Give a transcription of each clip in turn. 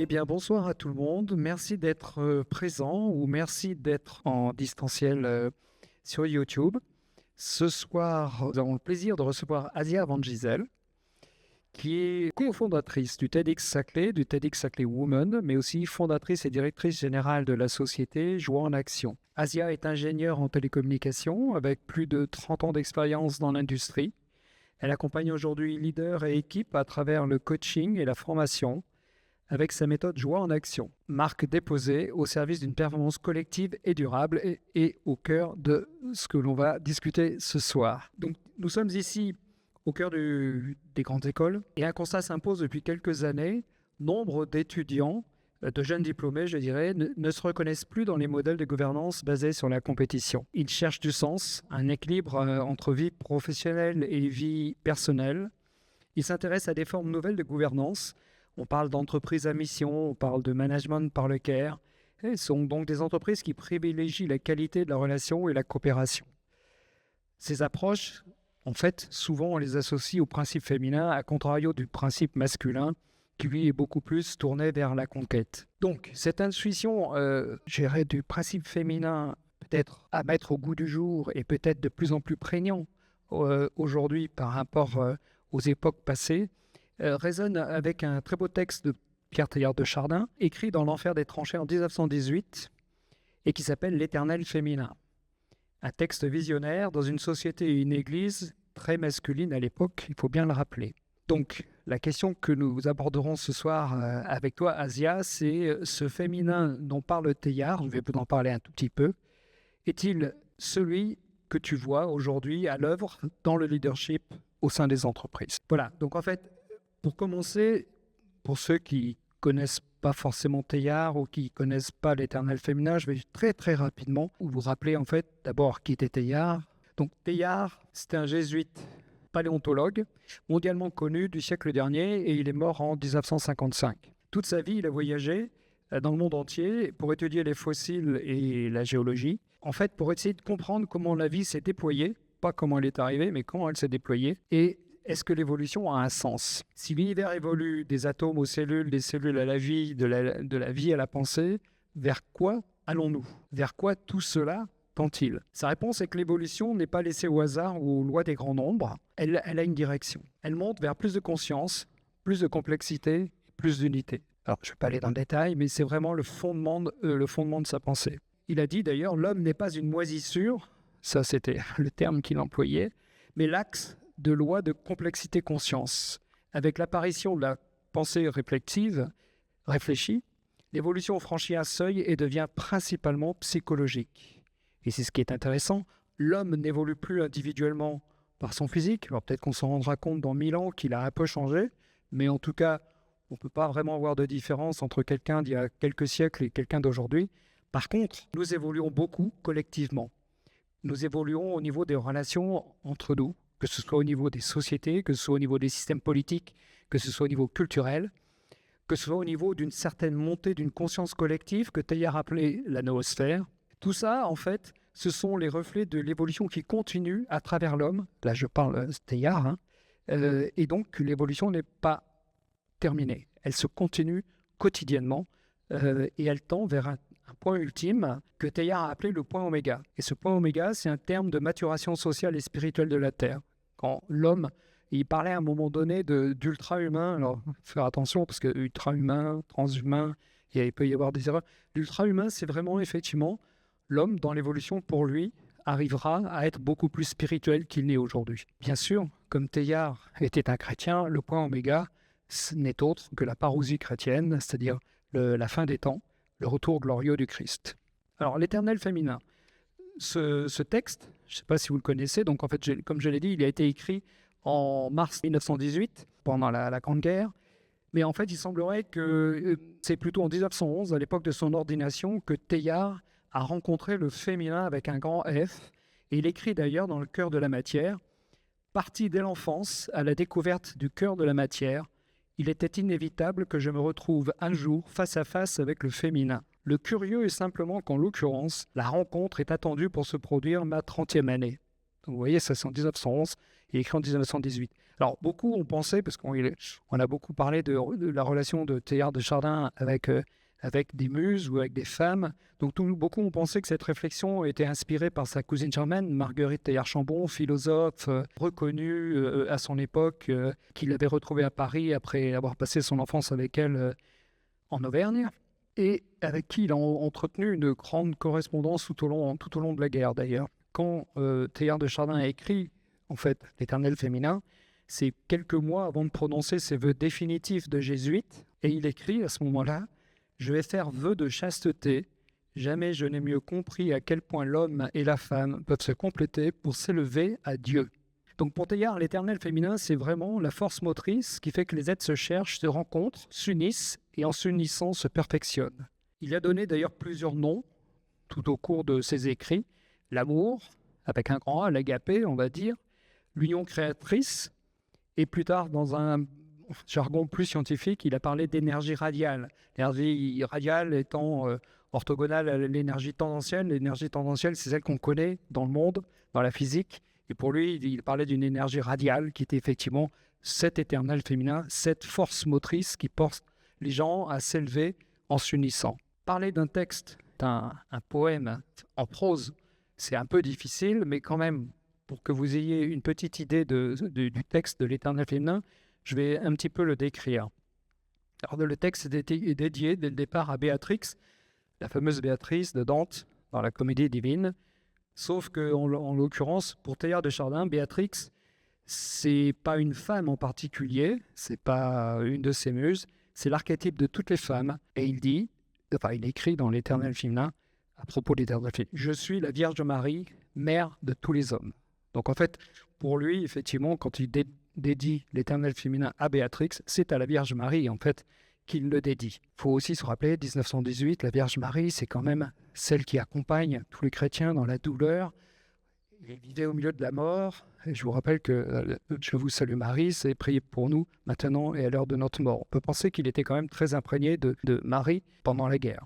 Eh bien, bonsoir à tout le monde. Merci d'être présent ou merci d'être en distanciel sur YouTube. Ce soir, nous avons le plaisir de recevoir Asia Van Gisel, qui est cofondatrice du TEDx Saclay Women, mais aussi fondatrice et directrice générale de la société Joie en Action. Asia est ingénieure en télécommunications avec plus de 30 ans d'expérience dans l'industrie. Elle accompagne aujourd'hui leaders et équipes à travers le coaching et la formation avec sa méthode Joie en Action, marque déposée au service d'une performance collective et durable et au cœur de ce que l'on va discuter ce soir. Donc, nous sommes ici au cœur des grandes écoles et un constat s'impose depuis quelques années. Nombre d'étudiants, de jeunes diplômés, je dirais, ne se reconnaissent plus dans les modèles de gouvernance basés sur la compétition. Ils cherchent du sens, un équilibre entre vie professionnelle et vie personnelle. Ils s'intéressent à des formes nouvelles de gouvernance. On parle d'entreprises à mission, on parle de management par le care. Ce sont donc des entreprises qui privilégient la qualité de la relation et la coopération. Ces approches, en fait, souvent on les associe au principe féminin, à contrario du principe masculin, qui lui est beaucoup plus tourné vers la conquête. Donc, cette intuition, du principe féminin, peut-être à mettre au goût du jour et peut-être de plus en plus prégnant aujourd'hui par rapport aux époques passées, résonne avec un très beau texte de Pierre Teilhard de Chardin, écrit dans l'Enfer des tranchées en 1918 et qui s'appelle L'Éternel féminin. Un texte visionnaire dans une société et une église très masculine à l'époque, il faut bien le rappeler. Donc, la question que nous aborderons ce soir avec toi, Asia, c'est ce féminin dont parle Teilhard, je vais vous en parler un tout petit peu, est-il celui que tu vois aujourd'hui à l'œuvre dans le leadership au sein des entreprises? Voilà, donc en fait, pour commencer, pour ceux qui connaissent pas forcément Teilhard ou qui connaissent pas l'Éternel féminin, je vais très très rapidement vous rappeler en fait d'abord qui était Teilhard. Donc Teilhard, c'était un jésuite paléontologue mondialement connu du siècle dernier et il est mort en 1955. Toute sa vie, il a voyagé dans le monde entier pour étudier les fossiles et la géologie. En fait, pour essayer de comprendre comment la vie s'est déployée, pas comment elle est arrivée, mais comment elle s'est déployée. Et est-ce que l'évolution a un sens? Si l'univers évolue des atomes aux cellules, des cellules à la vie, de la vie à la pensée, vers quoi allons-nous? Vers quoi tout cela tend-il? Sa réponse est que l'évolution n'est pas laissée au hasard ou aux lois des grands nombres. Elle a une direction. Elle monte vers plus de conscience, plus de complexité, plus d'unité. Alors, je ne vais pas aller dans le détail, mais c'est vraiment le fondement de sa pensée. Il a dit d'ailleurs, l'homme n'est pas une moisissure, ça c'était le terme qu'il employait, mais l'axe de loi de complexité-conscience. Avec l'apparition de la pensée réfléchie, l'évolution franchit un seuil et devient principalement psychologique. Et c'est ce qui est intéressant, l'homme n'évolue plus individuellement par son physique. Alors peut-être qu'on s'en rendra compte dans 1000 ans qu'il a un peu changé, mais en tout cas, on ne peut pas vraiment voir de différence entre quelqu'un d'il y a quelques siècles et quelqu'un d'aujourd'hui. Par contre, nous évoluons beaucoup collectivement. Nous évoluons au niveau des relations entre nous, que ce soit au niveau des sociétés, que ce soit au niveau des systèmes politiques, que ce soit au niveau culturel, que ce soit au niveau d'une certaine montée d'une conscience collective que Teilhard appelait la noosphère. Tout ça, en fait, ce sont les reflets de l'évolution qui continue à travers l'homme. Là, je parle Teilhard, et donc l'évolution n'est pas terminée. Elle se continue quotidiennement et elle tend vers un point ultime que Teilhard a appelé le point oméga. Et ce point oméga, c'est un terme de maturation sociale et spirituelle de la Terre. Quand l'homme, il parlait à un moment donné d'ultra-humain, alors faire attention parce que ultra-humain, transhumain, il peut y avoir des erreurs. L'ultra-humain, c'est vraiment effectivement l'homme dans l'évolution pour lui arrivera à être beaucoup plus spirituel qu'il n'est aujourd'hui. Bien sûr, comme Teilhard était un chrétien, le point oméga, ce n'est autre que la parousie chrétienne, c'est-à-dire la fin des temps, le retour glorieux du Christ. Alors, l'Éternel féminin, ce texte, je ne sais pas si vous le connaissez, donc en fait, comme je l'ai dit, il a été écrit en mars 1918, pendant la Grande Guerre, mais en fait, il semblerait que c'est plutôt en 1911, à l'époque de son ordination, que Teilhard a rencontré le féminin avec un grand F, et il écrit d'ailleurs dans le cœur de la matière, « Parti dès l'enfance à la découverte du cœur de la matière, il était inévitable que je me retrouve un jour face à face avec le féminin. Le curieux est simplement qu'en l'occurrence, la rencontre est attendue pour se produire ma 30e année. » Donc vous voyez, ça c'est en 1911 et écrit en 1918. Alors beaucoup ont pensé, parce qu'on a beaucoup parlé de la relation de Teilhard de Chardin avec des muses ou avec des femmes. Donc beaucoup ont pensé que cette réflexion était inspirée par sa cousine germaine, Marguerite Teilhard-Chambon, philosophe reconnue à son époque, qu'il avait retrouvée à Paris après avoir passé son enfance avec elle en Auvergne, et avec qui il a entretenu une grande correspondance tout au long de la guerre d'ailleurs. Quand Teilhard de Chardin a écrit en fait l'Éternel féminin, c'est quelques mois avant de prononcer ses vœux définitifs de jésuite, et il écrit à ce moment-là: « Je vais faire vœu de chasteté. Jamais je n'ai mieux compris à quel point l'homme et la femme peuvent se compléter pour s'élever à Dieu. » Donc pour Teilhard, l'éternel féminin, c'est vraiment la force motrice qui fait que les êtres se cherchent, se rencontrent, s'unissent et en s'unissant se perfectionnent. Il a donné d'ailleurs plusieurs noms tout au cours de ses écrits: l'amour, avec un grand A, l'agapé, on va dire, l'union créatrice, et plus tard, dans un jargon plus scientifique, il a parlé d'énergie radiale. L'énergie radiale étant orthogonale à l'énergie tendancielle. L'énergie tendancielle, c'est celle qu'on connaît dans le monde, dans la physique. Et pour lui, il parlait d'une énergie radiale qui était effectivement cet éternel féminin, cette force motrice qui porte les gens à s'élever en s'unissant. Parler d'un texte, un poème en prose, c'est un peu difficile, mais quand même, pour que vous ayez une petite idée du texte de l'Éternel féminin, je vais un petit peu le décrire. Alors, le texte est dédié dès le départ à Béatrix, la fameuse Béatrice de Dante dans la Comédie divine. Sauf qu'en l'occurrence, pour Teilhard de Chardin, Béatrix, c'est pas une femme en particulier, c'est pas une de ses muses, c'est l'archétype de toutes les femmes. Et il écrit dans l'Éternel féminin, à propos de l'Éternel féminin: « Je suis la Vierge Marie, mère de tous les hommes. » Donc en fait, pour lui, effectivement, quand il dédie l'Éternel féminin à Béatrix, c'est à la Vierge Marie, en fait, qu'il le dédie. Il faut aussi se rappeler, 1918, la Vierge Marie, c'est quand même celle qui accompagne tous les chrétiens dans la douleur. Il vivait au milieu de la mort. Et je vous rappelle que Je vous salue Marie, c'est prier pour nous maintenant et à l'heure de notre mort. On peut penser qu'il était quand même très imprégné de Marie pendant la guerre.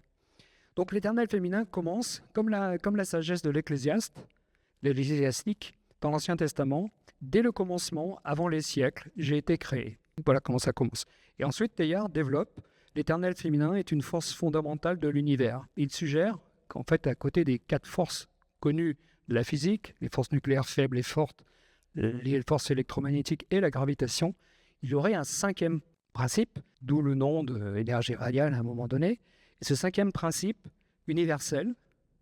Donc l'Éternel féminin commence, comme la sagesse de l'ecclésiastique, dans l'Ancien Testament: dès le commencement, avant les siècles, j'ai été créé. Voilà comment ça commence. Et ensuite, Teilhard développe: l'éternel féminin est une force fondamentale de l'univers. Il suggère qu'en fait, à côté des 4 forces connues de la physique, les forces nucléaires faibles et fortes, les forces électromagnétiques et la gravitation, il y aurait un 5e principe, d'où le nom d'énergie radiale à un moment donné. Et ce 5e principe universel,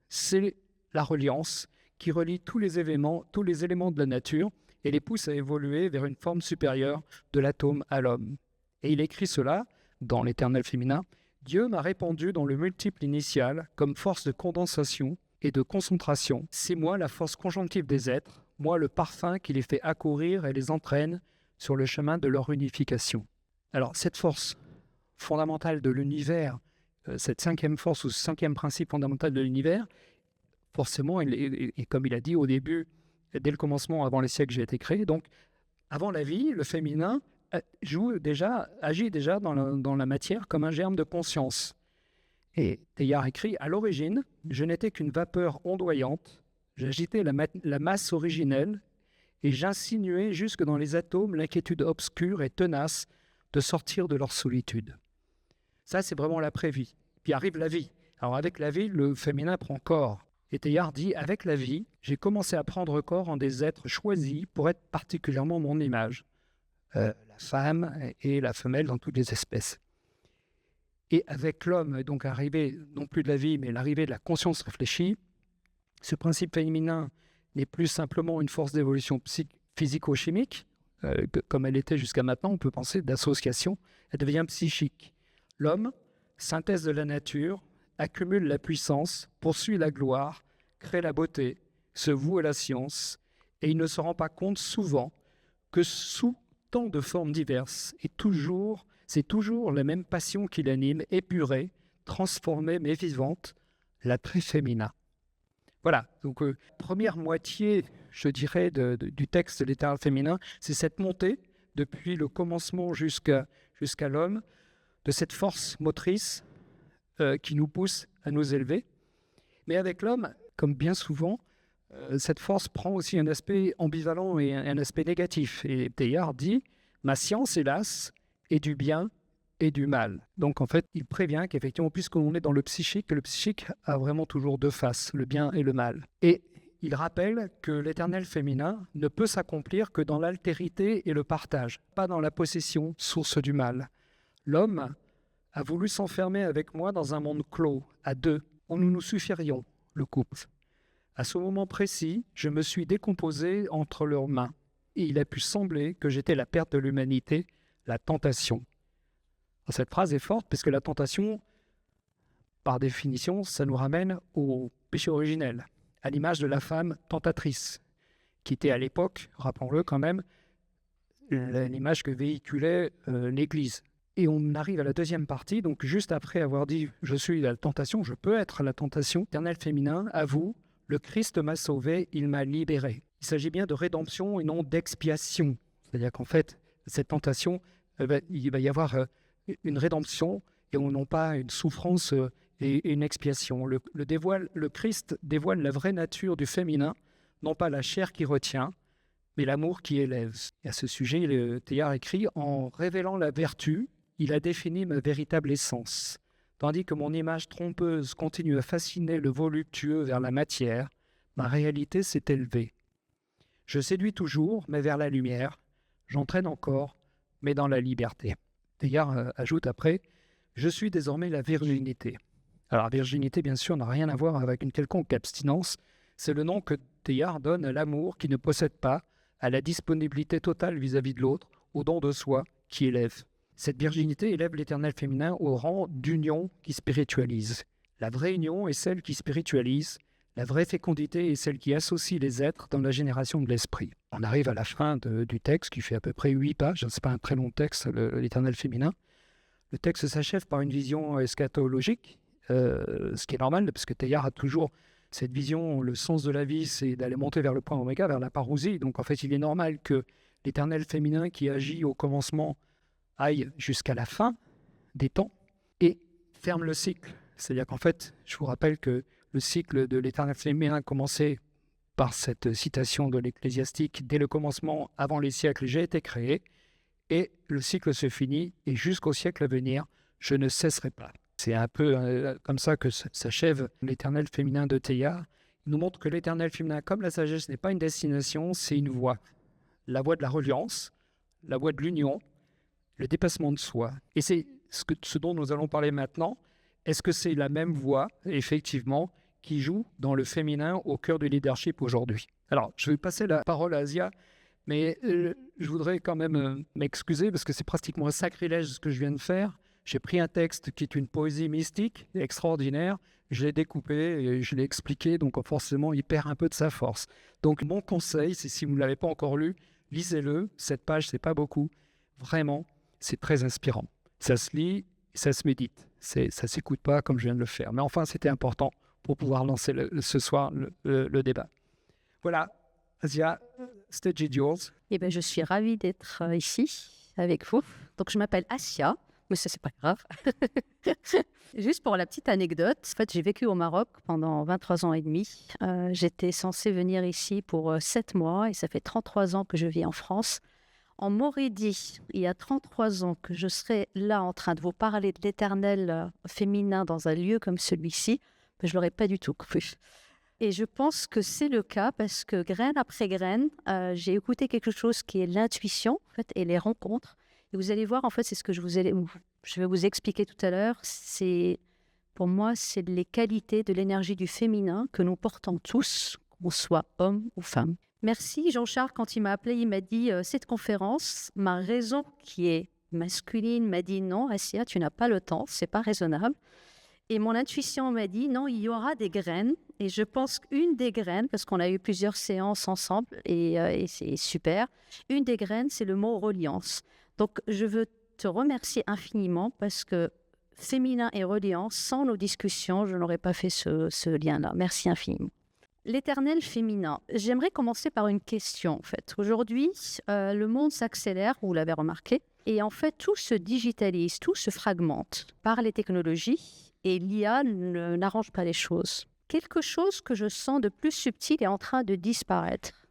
c'est la reliance, qui relie tous les éléments de la nature et les pousse à évoluer vers une forme supérieure de l'atome à l'homme. Et il écrit cela dans l'Éternel féminin: « Dieu m'a répandu dans le multiple initial comme force de condensation et de concentration. C'est moi la force conjonctive des êtres, moi le parfum qui les fait accourir et les entraîne sur le chemin de leur unification. » Alors cette force fondamentale de l'univers, cette 5e force ou 5e principe fondamental de l'univers, forcément, et comme il a dit au début, dès le commencement, avant les siècles, j'ai été créé. Donc, avant la vie, le féminin agit déjà dans la matière comme un germe de conscience. Et Teilhard écrit: « À l'origine, je n'étais qu'une vapeur ondoyante. J'agitais la masse originelle et j'insinuais jusque dans les atomes l'inquiétude obscure et tenace de sortir de leur solitude. » Ça, c'est vraiment l'après-vie. Puis arrive la vie. Alors, avec la vie, le féminin prend corps. Et Teilhard dit: « Avec la vie, j'ai commencé à prendre corps en des êtres choisis pour être particulièrement mon image. La femme et la femelle dans toutes les espèces. » Et avec l'homme, donc arrivé non plus de la vie, mais l'arrivée de la conscience réfléchie, ce principe féminin n'est plus simplement une force d'évolution physico-chimique, comme elle était jusqu'à maintenant, on peut penser d'association, elle devient psychique. L'homme, synthèse de la nature, accumule la puissance, poursuit la gloire, crée la beauté, se voue à la science, et il ne se rend pas compte souvent que sous tant de formes diverses, c'est toujours la même passion qui l'anime, épurée, transformée mais vivante, l'attrait féminin. Voilà, donc première moitié, je dirais, du texte de l'Éternel féminin, c'est cette montée, depuis le commencement jusqu'à l'homme, de cette force motrice qui nous pousse à nous élever. Mais avec l'homme, comme bien souvent, cette force prend aussi un aspect ambivalent et un aspect négatif. Et Teilhard dit « Ma science, hélas, est du bien et du mal ». Donc en fait, il prévient qu'effectivement, puisqu'on est dans le psychique a vraiment toujours deux faces, le bien et le mal. Et il rappelle que l'éternel féminin ne peut s'accomplir que dans l'altérité et le partage, pas dans la possession, source du mal. L'homme a voulu s'enfermer avec moi dans un monde clos, à deux, où nous nous suffirions, le couple. À ce moment précis, je me suis décomposé entre leurs mains, et il a pu sembler que j'étais la perte de l'humanité, la tentation. Cette phrase est forte, parce que la tentation, par définition, ça nous ramène au péché originel, à l'image de la femme tentatrice, qui était à l'époque, rappelons-le quand même, l'image que véhiculait l'Église. Et on arrive à la deuxième partie, donc juste après avoir dit « Je suis la tentation, je peux être la tentation », l'éternel féminin avoue « Le Christ m'a sauvé, il m'a libéré ». Il s'agit bien de rédemption et non d'expiation. C'est-à-dire qu'en fait, cette tentation, il va y avoir une rédemption et non pas une souffrance et une expiation. Le Christ dévoile la vraie nature du féminin, non pas la chair qui retient, mais l'amour qui élève. Et à ce sujet, Teilhard écrit « En révélant la vertu, il a défini ma véritable essence. Tandis que mon image trompeuse continue à fasciner le voluptueux vers la matière, ma réalité s'est élevée. Je séduis toujours, mais vers la lumière. J'entraîne encore, mais dans la liberté. » Teilhard ajoute après « Je suis désormais la virginité. » Alors, la virginité, bien sûr, n'a rien à voir avec une quelconque abstinence. C'est le nom que Teilhard donne à l'amour qui ne possède pas, à la disponibilité totale vis-à-vis de l'autre, au don de soi qui élève. Cette virginité élève l'éternel féminin au rang d'union qui spiritualise. La vraie union est celle qui spiritualise, la vraie fécondité est celle qui associe les êtres dans la génération de l'esprit. On arrive à la fin du texte qui fait à peu près 8 pages, ce n'est pas un très long texte, l'éternel féminin. Le texte s'achève par une vision eschatologique, ce qui est normal, parce que Teilhard a toujours cette vision, le sens de la vie, c'est d'aller monter vers le point oméga, vers la parousie. Donc en fait, il est normal que l'éternel féminin qui agit au commencement aille jusqu'à la fin des temps et ferme le cycle. C'est-à-dire qu'en fait, je vous rappelle que le cycle de l'éternel féminin commençait par cette citation de l'Ecclésiastique « Dès le commencement, avant les siècles, j'ai été créé » et le cycle se finit et jusqu'au siècle à venir, je ne cesserai pas. C'est un peu comme ça que s'achève l'éternel féminin de Teilhard. Il nous montre que l'éternel féminin, comme la sagesse, n'est pas une destination, c'est une voie. La voie de la reliance, la voie de l'union, le dépassement de soi. Et c'est ce dont nous allons parler maintenant. Est-ce que c'est la même voie, effectivement, qui joue dans le féminin au cœur du leadership aujourd'hui? Alors, je vais passer la parole à Asia, mais je voudrais quand même m'excuser parce que c'est pratiquement un sacrilège ce que je viens de faire. J'ai pris un texte qui est une poésie mystique extraordinaire, je l'ai découpé et je l'ai expliqué, donc forcément, il perd un peu de sa force. Donc, mon conseil, c'est si vous ne l'avez pas encore lu, lisez-le. Cette page, c'est pas beaucoup. Vraiment, c'est très inspirant. Ça se lit, ça se médite. Ça ne s'écoute pas comme je viens de le faire. Mais enfin, c'était important pour pouvoir lancer ce soir le débat. Voilà, Asia, stage is yours. Eh bien, je suis ravie d'être ici avec vous. Donc, je m'appelle Asia, mais ça, c'est pas grave. Juste pour la petite anecdote, en fait, j'ai vécu au Maroc pendant 23 ans et demi. J'étais censée venir ici pour 7 mois et ça fait 33 ans que je vis en France. On m'aurait dit, il y a 33 ans, que je serais là en train de vous parler de l'éternel féminin dans un lieu comme celui-ci, mais je ne l'aurais pas du tout cru. Et je pense que c'est le cas parce que graine après graine, j'ai écouté quelque chose qui est l'intuition en fait, et les rencontres. Et vous allez voir, en fait, c'est ce que je vais vous expliquer tout à l'heure. Pour moi, c'est les qualités de l'énergie du féminin que nous portons tous, qu'on soit homme ou femme. Merci Jean-Charles, quand il m'a appelé, il m'a dit cette conférence, ma raison qui est masculine m'a dit non, Asia, tu n'as pas le temps, c'est pas raisonnable. Et mon intuition m'a dit non, il y aura des graines. Et je pense qu'une des graines, parce qu'on a eu plusieurs séances ensemble et c'est super, une des graines, c'est le mot reliance. Donc je veux te remercier infiniment parce que féminin et reliance, sans nos discussions, je n'aurais pas fait ce lien-là. Merci infiniment. L'éternel féminin. J'aimerais commencer par une question, en fait. Aujourd'hui, le monde s'accélère, vous l'avez remarqué, et en fait, tout se digitalise, tout se fragmente par les technologies, et l'IA n'arrange pas les choses. quelque chose que je sens de plus subtil est en train de disparaître.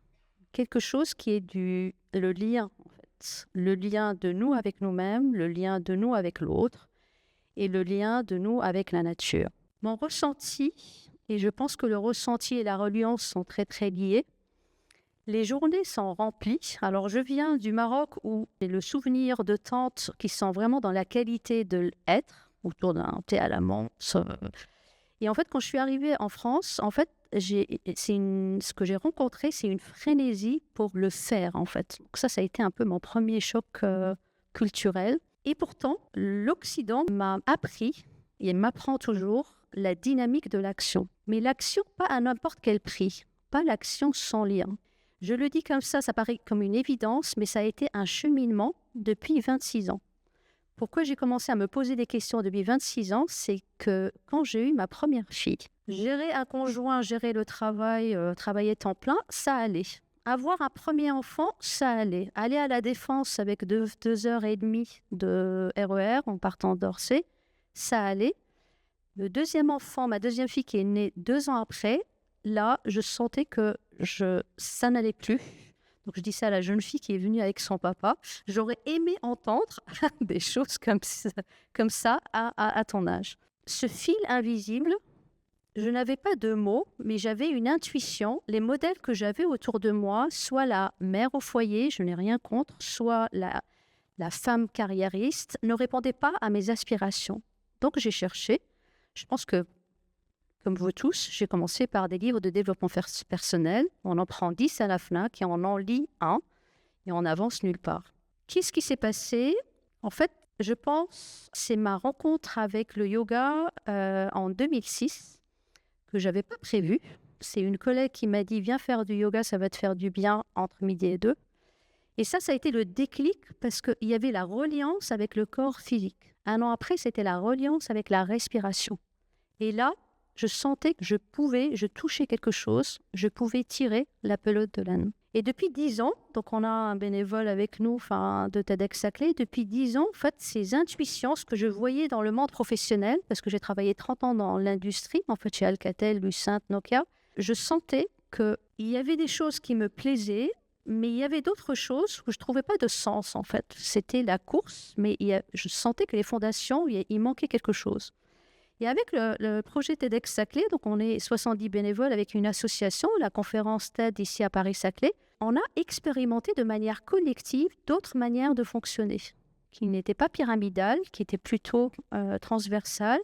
Quelque chose qui est le lien, en fait. Le lien de nous avec nous-mêmes, le lien de nous avec l'autre et le lien de nous avec la nature. Mon ressenti, et je pense que le ressenti et la reliance sont très très liés, les journées sont remplies. Alors je viens du Maroc où j'ai le souvenir de tantes qui sont vraiment dans la qualité de l'être, autour d'un thé à la menthe. Et en fait, quand je suis arrivée en France, en fait, ce que j'ai rencontré, c'est une frénésie pour le faire, en fait. Donc ça a été un peu mon premier choc culturel. Et pourtant, l'Occident m'a appris, et m'apprend toujours, la dynamique de l'action. Mais l'action, pas à n'importe quel prix, pas l'action sans lien. Je le dis comme ça paraît comme une évidence, mais ça a été un cheminement depuis 26 ans. Pourquoi j'ai commencé à me poser des questions depuis 26 ans, c'est que quand j'ai eu ma première fille, gérer un conjoint, gérer le travail, travailler temps plein, ça allait. Avoir un premier enfant, ça allait. Aller à la Défense avec 2 heures et demie de RER en partant d'Orsay, ça allait. Le deuxième enfant, ma deuxième fille qui est née 2 ans après, là, je sentais que ça n'allait plus. Donc, je dis ça à la jeune fille qui est venue avec son papa. J'aurais aimé entendre des choses comme ça à ton âge. Ce fil invisible, je n'avais pas de mots, mais j'avais une intuition. Les modèles que j'avais autour de moi, soit la mère au foyer, je n'ai rien contre, soit la femme carriériste, ne répondaient pas à mes aspirations. Donc, j'ai cherché. Je pense que, comme vous tous, j'ai commencé par des livres de développement personnel. On en prend 10 à la FNAC et on en lit un et on n'avance nulle part. Qu'est-ce qui s'est passé? En fait, je pense que c'est ma rencontre avec le yoga en 2006 que je n'avais pas prévu. C'est une collègue qui m'a dit « Viens faire du yoga, ça va te faire du bien entre midi et 2 ». Et ça a été le déclic parce qu'il y avait la reliance avec le corps physique. 1 an après, c'était la reliance avec la respiration. Et là, je sentais que je touchais quelque chose, je pouvais tirer la pelote de l'âne. Et depuis 10 ans, donc on a un bénévole avec nous de TEDxSaclay, depuis 10 ans, en fait, ces intuitions, ce que je voyais dans le monde professionnel, parce que j'ai travaillé 30 ans dans l'industrie, en fait chez Alcatel, Lucent, Nokia, je sentais qu'il y avait des choses qui me plaisaient, mais il y avait d'autres choses où je ne trouvais pas de sens, en fait. C'était la course, mais je sentais que les fondations, il manquait quelque chose. Et avec le projet TEDxSaclay, donc on est 70 bénévoles avec une association, la conférence TED ici à Paris-Saclay, on a expérimenté de manière collective d'autres manières de fonctionner, qui n'étaient pas pyramidales, qui étaient plutôt transversales.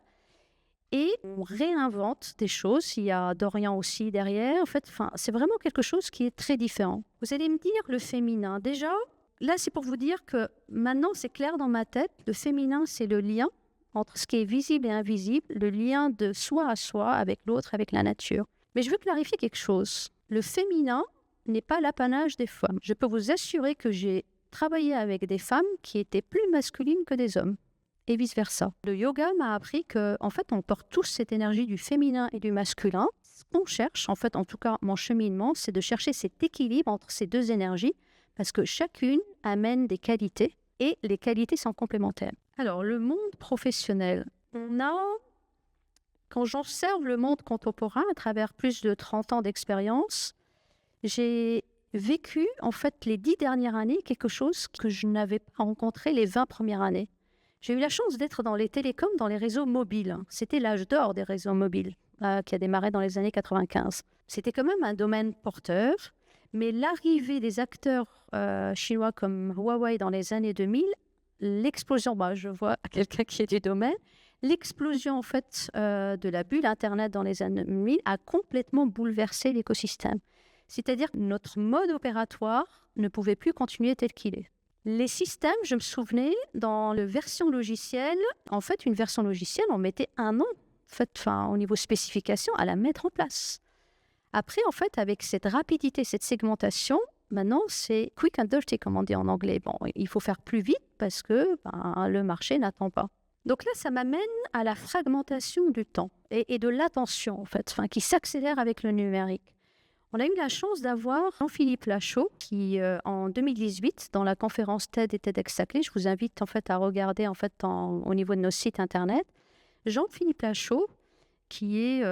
Et on réinvente des choses. Il y a Dorian aussi derrière. En fait, c'est vraiment quelque chose qui est très différent. Vous allez me dire le féminin. Déjà, là, c'est pour vous dire que maintenant, c'est clair dans ma tête. Le féminin, c'est le lien entre ce qui est visible et invisible, le lien de soi à soi avec l'autre, avec la nature. Mais je veux clarifier quelque chose. Le féminin n'est pas l'apanage des femmes. Je peux vous assurer que j'ai travaillé avec des femmes qui étaient plus masculines que des hommes, et vice-versa. Le yoga m'a appris qu'en fait, on porte tous cette énergie du féminin et du masculin. Ce qu'on cherche, en fait, en tout cas, mon cheminement, c'est de chercher cet équilibre entre ces deux énergies, parce que chacune amène des qualités, et les qualités sont complémentaires. Alors, le monde professionnel, quand j'observe le monde contemporain à travers plus de 30 ans d'expérience, j'ai vécu, en fait, les 10 dernières années, quelque chose que je n'avais pas rencontré les 20 premières années. J'ai eu la chance d'être dans les télécoms, dans les réseaux mobiles. C'était l'âge d'or des réseaux mobiles, qui a démarré dans les années 95. C'était quand même un domaine porteur, mais l'arrivée des acteurs chinois comme Huawei dans les années 2000, l'explosion, je vois quelqu'un qui est du domaine, l'explosion en fait de la bulle Internet dans les années 2000 a complètement bouleversé l'écosystème. C'est-à-dire que notre mode opératoire ne pouvait plus continuer tel qu'il est. Les systèmes, je me souvenais, dans la version logicielle, en fait, une version logicielle, on mettait 1 an, au niveau spécification, à la mettre en place. Après, en fait, avec cette rapidité, cette segmentation, maintenant, c'est quick and dirty, comme on dit en anglais. Bon, il faut faire plus vite parce que le marché n'attend pas. Donc là, ça m'amène à la fragmentation du temps et de l'attention, en fait, qui s'accélère avec le numérique. On a eu la chance d'avoir Jean-Philippe Lachaud qui, en 2018, dans la conférence TED et TEDxSaclay, je vous invite en fait à regarder au niveau de nos sites internet, Jean-Philippe Lachaud qui est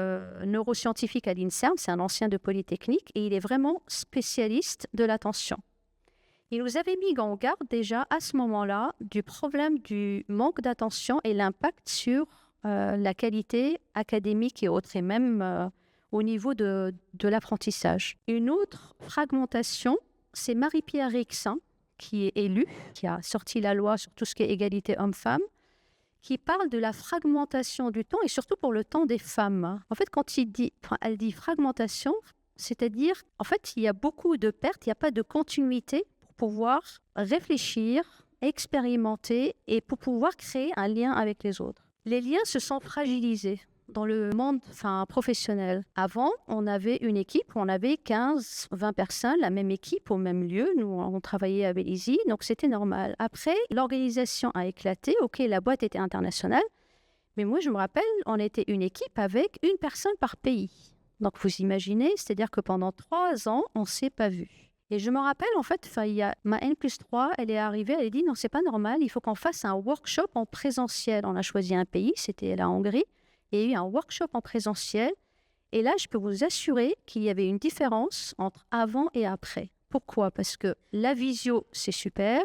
neuroscientifique à l'INSERM, c'est un ancien de Polytechnique, et il est vraiment spécialiste de l'attention. Il nous avait mis en garde déjà à ce moment-là du problème du manque d'attention et l'impact sur la qualité académique et autres, et même au niveau de l'apprentissage. Une autre fragmentation, c'est Marie-Pierre Rixin, qui est élue, qui a sorti la loi sur tout ce qui est égalité homme-femme, qui parle de la fragmentation du temps et surtout pour le temps des femmes. En fait, quand elle dit fragmentation, c'est-à-dire, en fait, il y a beaucoup de pertes, il n'y a pas de continuité pour pouvoir réfléchir, expérimenter et pour pouvoir créer un lien avec les autres. Les liens se sont fragilisés dans le monde professionnel. Avant, on avait une équipe où on avait 15-20 personnes, la même équipe au même lieu. Nous, on travaillait à Vélizy, donc c'était normal. Après, l'organisation a éclaté. OK, la boîte était internationale. Mais moi, je me rappelle, on était une équipe avec une personne par pays. Donc, vous imaginez, c'est-à-dire que pendant 3 ans, on ne s'est pas vus. Et je me rappelle, en fait, il y a ma N+3, elle est arrivée, elle a dit « Non, c'est pas normal, il faut qu'on fasse un workshop en présentiel. » On a choisi un pays, c'était la Hongrie. Il y a eu un workshop en présentiel. Et là, je peux vous assurer qu'il y avait une différence entre avant et après. Pourquoi ? Parce que la visio, c'est super,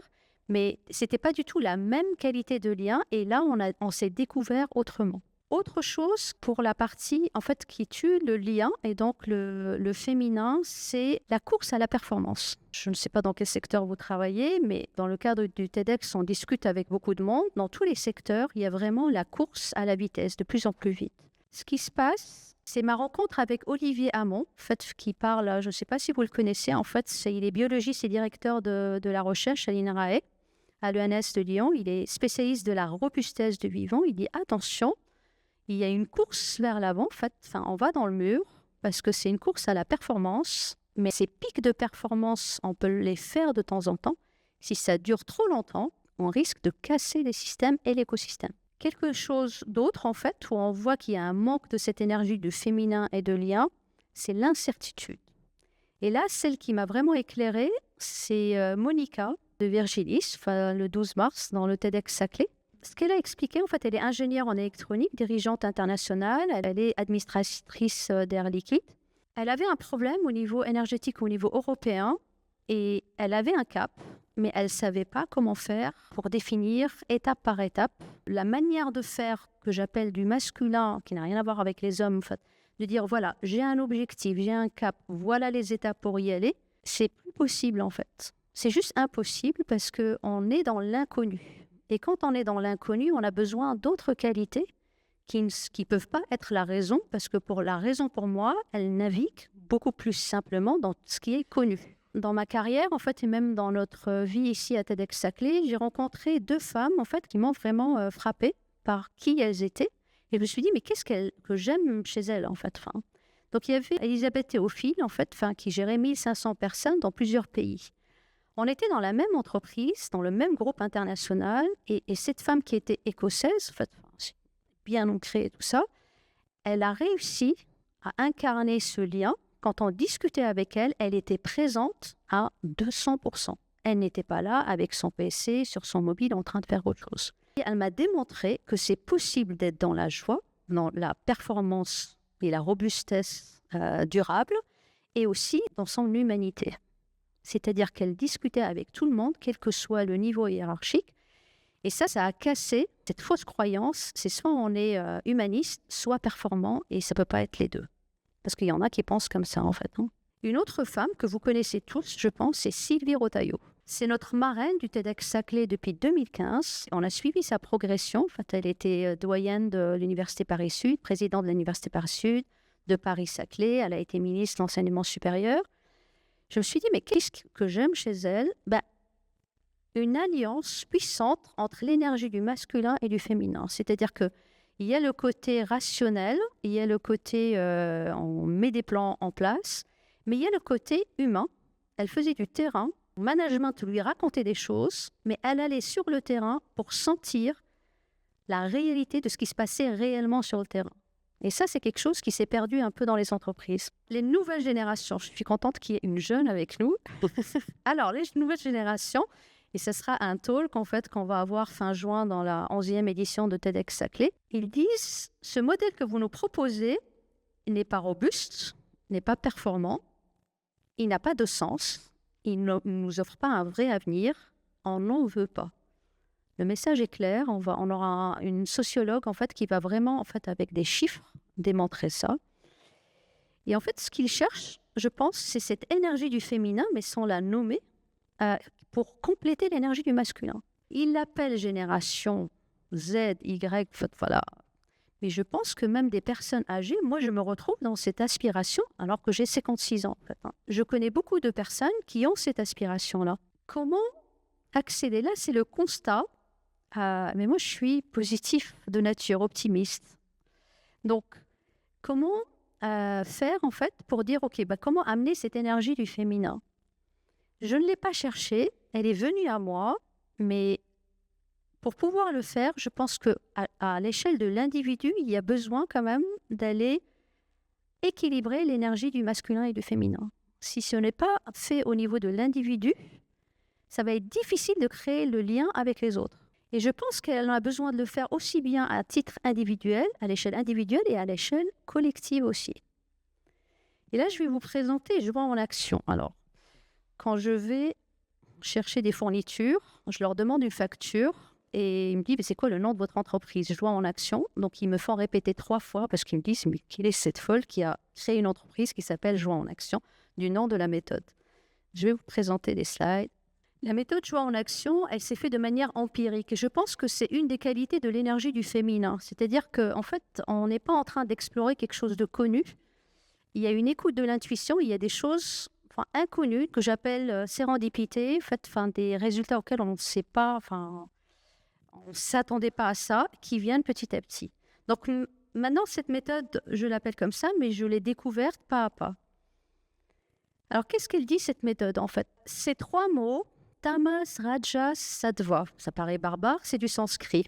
mais ce n'était pas du tout la même qualité de lien. Et là, on s'est découvert autrement. Autre chose pour la partie en fait, qui tue le lien et donc le féminin, c'est la course à la performance. Je ne sais pas dans quel secteur vous travaillez, mais dans le cadre du TEDx, on discute avec beaucoup de monde. Dans tous les secteurs, il y a vraiment la course à la vitesse, de plus en plus vite. Ce qui se passe, c'est ma rencontre avec Olivier Hamon, en fait, qui parle, je ne sais pas si vous le connaissez, en fait, il est biologiste et directeur de la recherche à l'INRAE, à l'ENS de Lyon. Il est spécialiste de la robustesse du vivant. Il dit attention, il y a une course vers l'avant, en fait, on va dans le mur parce que c'est une course à la performance, mais ces pics de performance, on peut les faire de temps en temps. Si ça dure trop longtemps, on risque de casser les systèmes et l'écosystème. Quelque chose d'autre, en fait, où on voit qu'il y a un manque de cette énergie du féminin et de lien, c'est l'incertitude. Et là, celle qui m'a vraiment éclairée, c'est Monica de Virgilis, le 12 mars, dans le TEDx Saclay. Ce qu'elle a expliqué, en fait, elle est ingénieure en électronique, dirigeante internationale, elle est administratrice d'Air Liquide. Elle avait un problème au niveau énergétique, au niveau européen, et elle avait un cap, mais elle ne savait pas comment faire pour définir étape par étape la manière de faire que j'appelle du masculin, qui n'a rien à voir avec les hommes, en fait, de dire, voilà, j'ai un objectif, j'ai un cap, voilà les étapes pour y aller. C'est plus possible, en fait. C'est juste impossible parce qu'on est dans l'inconnu. Et quand on est dans l'inconnu, on a besoin d'autres qualités qui ne peuvent pas être la raison, parce que la raison, pour moi, elle navigue beaucoup plus simplement dans ce qui est connu. Dans ma carrière, en fait, et même dans notre vie ici à TEDx Saclay, j'ai rencontré 2 femmes, en fait, qui m'ont vraiment frappée par qui elles étaient. Et je me suis dit, mais qu'est-ce que j'aime chez elles, en fait. Donc, il y avait Elisabeth Théophile, en fait, qui gérait 1500 personnes dans plusieurs pays. On était dans la même entreprise, dans le même groupe international, et cette femme qui était écossaise, en fait, bien ancrée et tout ça, elle a réussi à incarner ce lien. Quand on discutait avec elle, elle était présente à 200%. Elle n'était pas là avec son PC, sur son mobile, en train de faire autre chose. Et elle m'a démontré que c'est possible d'être dans la joie, dans la performance et la robustesse durable, et aussi dans son humanité. C'est-à-dire qu'elle discutait avec tout le monde, quel que soit le niveau hiérarchique. Et ça a cassé cette fausse croyance. C'est soit on est humaniste, soit performant, et ça ne peut pas être les deux. Parce qu'il y en a qui pensent comme ça, en fait. Une autre femme que vous connaissez tous, je pense, c'est Sylvie Rotaillot. C'est notre marraine du TEDx Saclay depuis 2015. On a suivi sa progression. En fait, elle était doyenne de l'Université Paris-Sud, présidente de l'Université Paris-Sud, de Paris-Saclay. Elle a été ministre de l'Enseignement supérieur. Je me suis dit, mais qu'est-ce que j'aime chez elle ? Une alliance puissante entre l'énergie du masculin et du féminin. C'est-à-dire qu'il y a le côté rationnel, il y a le côté on met des plans en place, mais il y a le côté humain. Elle faisait du terrain, le management lui racontait des choses, mais elle allait sur le terrain pour sentir la réalité de ce qui se passait réellement sur le terrain. Et ça, c'est quelque chose qui s'est perdu un peu dans les entreprises. Les nouvelles générations, je suis contente qu'il y ait une jeune avec nous. Alors, les nouvelles générations, Et ce sera un talk en fait qu'on va avoir fin juin dans la 11e édition de TEDx-Saclay. Ils disent, ce modèle que vous nous proposez n'est pas robuste, n'est pas performant, il n'a pas de sens, il ne nous offre pas un vrai avenir, on n'en veut pas. Le message est clair, on aura une sociologue en fait, qui va vraiment, en fait, avec des chiffres, démontrer ça. Et en fait, ce qu'ils cherchent, je pense, c'est cette énergie du féminin, mais sans la nommer, pour compléter l'énergie du masculin. Ils l'appellent génération Z, Y, voilà. Mais je pense que même des personnes âgées, moi je me retrouve dans cette aspiration alors que j'ai 56 ans. En fait, hein. Je connais beaucoup de personnes qui ont cette aspiration-là. Comment accéder là? C'est le constat. Mais moi je suis positif de nature, optimiste. Donc, comment faire en fait pour dire, ok, comment amener cette énergie du féminin? Je ne l'ai pas cherchée, elle est venue à moi, mais pour pouvoir le faire, je pense qu'à l'échelle de l'individu, il y a besoin quand même d'aller équilibrer l'énergie du masculin et du féminin. Si ce n'est pas fait au niveau de l'individu, ça va être difficile de créer le lien avec les autres. Et je pense qu'elle a besoin de le faire aussi bien à titre individuel, à l'échelle individuelle et à l'échelle collective aussi. Et là, je vais vous présenter Joie en action. Alors, quand je vais chercher des fournitures, je leur demande une facture et ils me disent, c'est quoi le nom de votre entreprise? Joie en action. Donc, ils me font répéter 3 fois parce qu'ils me disent, mais quelle est cette folle qui a créé une entreprise qui s'appelle Joie en action, du nom de la méthode. Je vais vous présenter des slides. La méthode Joie en action, elle s'est faite de manière empirique. Et je pense que c'est une des qualités de l'énergie du féminin. C'est-à-dire qu'en fait, on n'est pas en train d'explorer quelque chose de connu. Il y a une écoute de l'intuition, il y a des choses inconnues que j'appelle sérendipité, des résultats auxquels on ne sait pas, on ne s'attendait pas à ça, qui viennent petit à petit. Donc maintenant, cette méthode, je l'appelle comme ça, mais je l'ai découverte pas à pas. Alors, qu'est-ce qu'elle dit, cette méthode, en fait? Ces 3 mots, tamas, rajas, sattva, ça paraît barbare, c'est du sanskrit.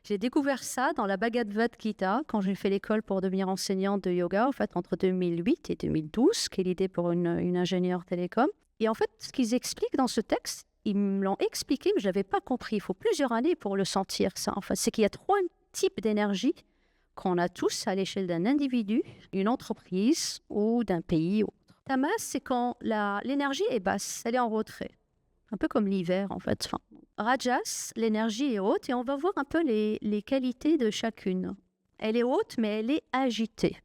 J'ai découvert ça dans la Bhagavad Gita, quand j'ai fait l'école pour devenir enseignante de yoga, en fait, entre 2008 et 2012, qui est l'idée pour une ingénieure télécom. Et en fait, ce qu'ils expliquent dans ce texte, ils me l'ont expliqué, mais je n'avais pas compris. Il faut plusieurs années pour le sentir, ça. En fait, c'est qu'il y a 3 types d'énergie qu'on a tous à l'échelle d'un individu, d'une entreprise ou d'un pays. Tamas, c'est quand l'énergie est basse, elle est en retrait. Un peu comme l'hiver, en fait. Rajas, l'énergie est haute et on va voir un peu les qualités de chacune. Elle est haute, mais elle est agitée.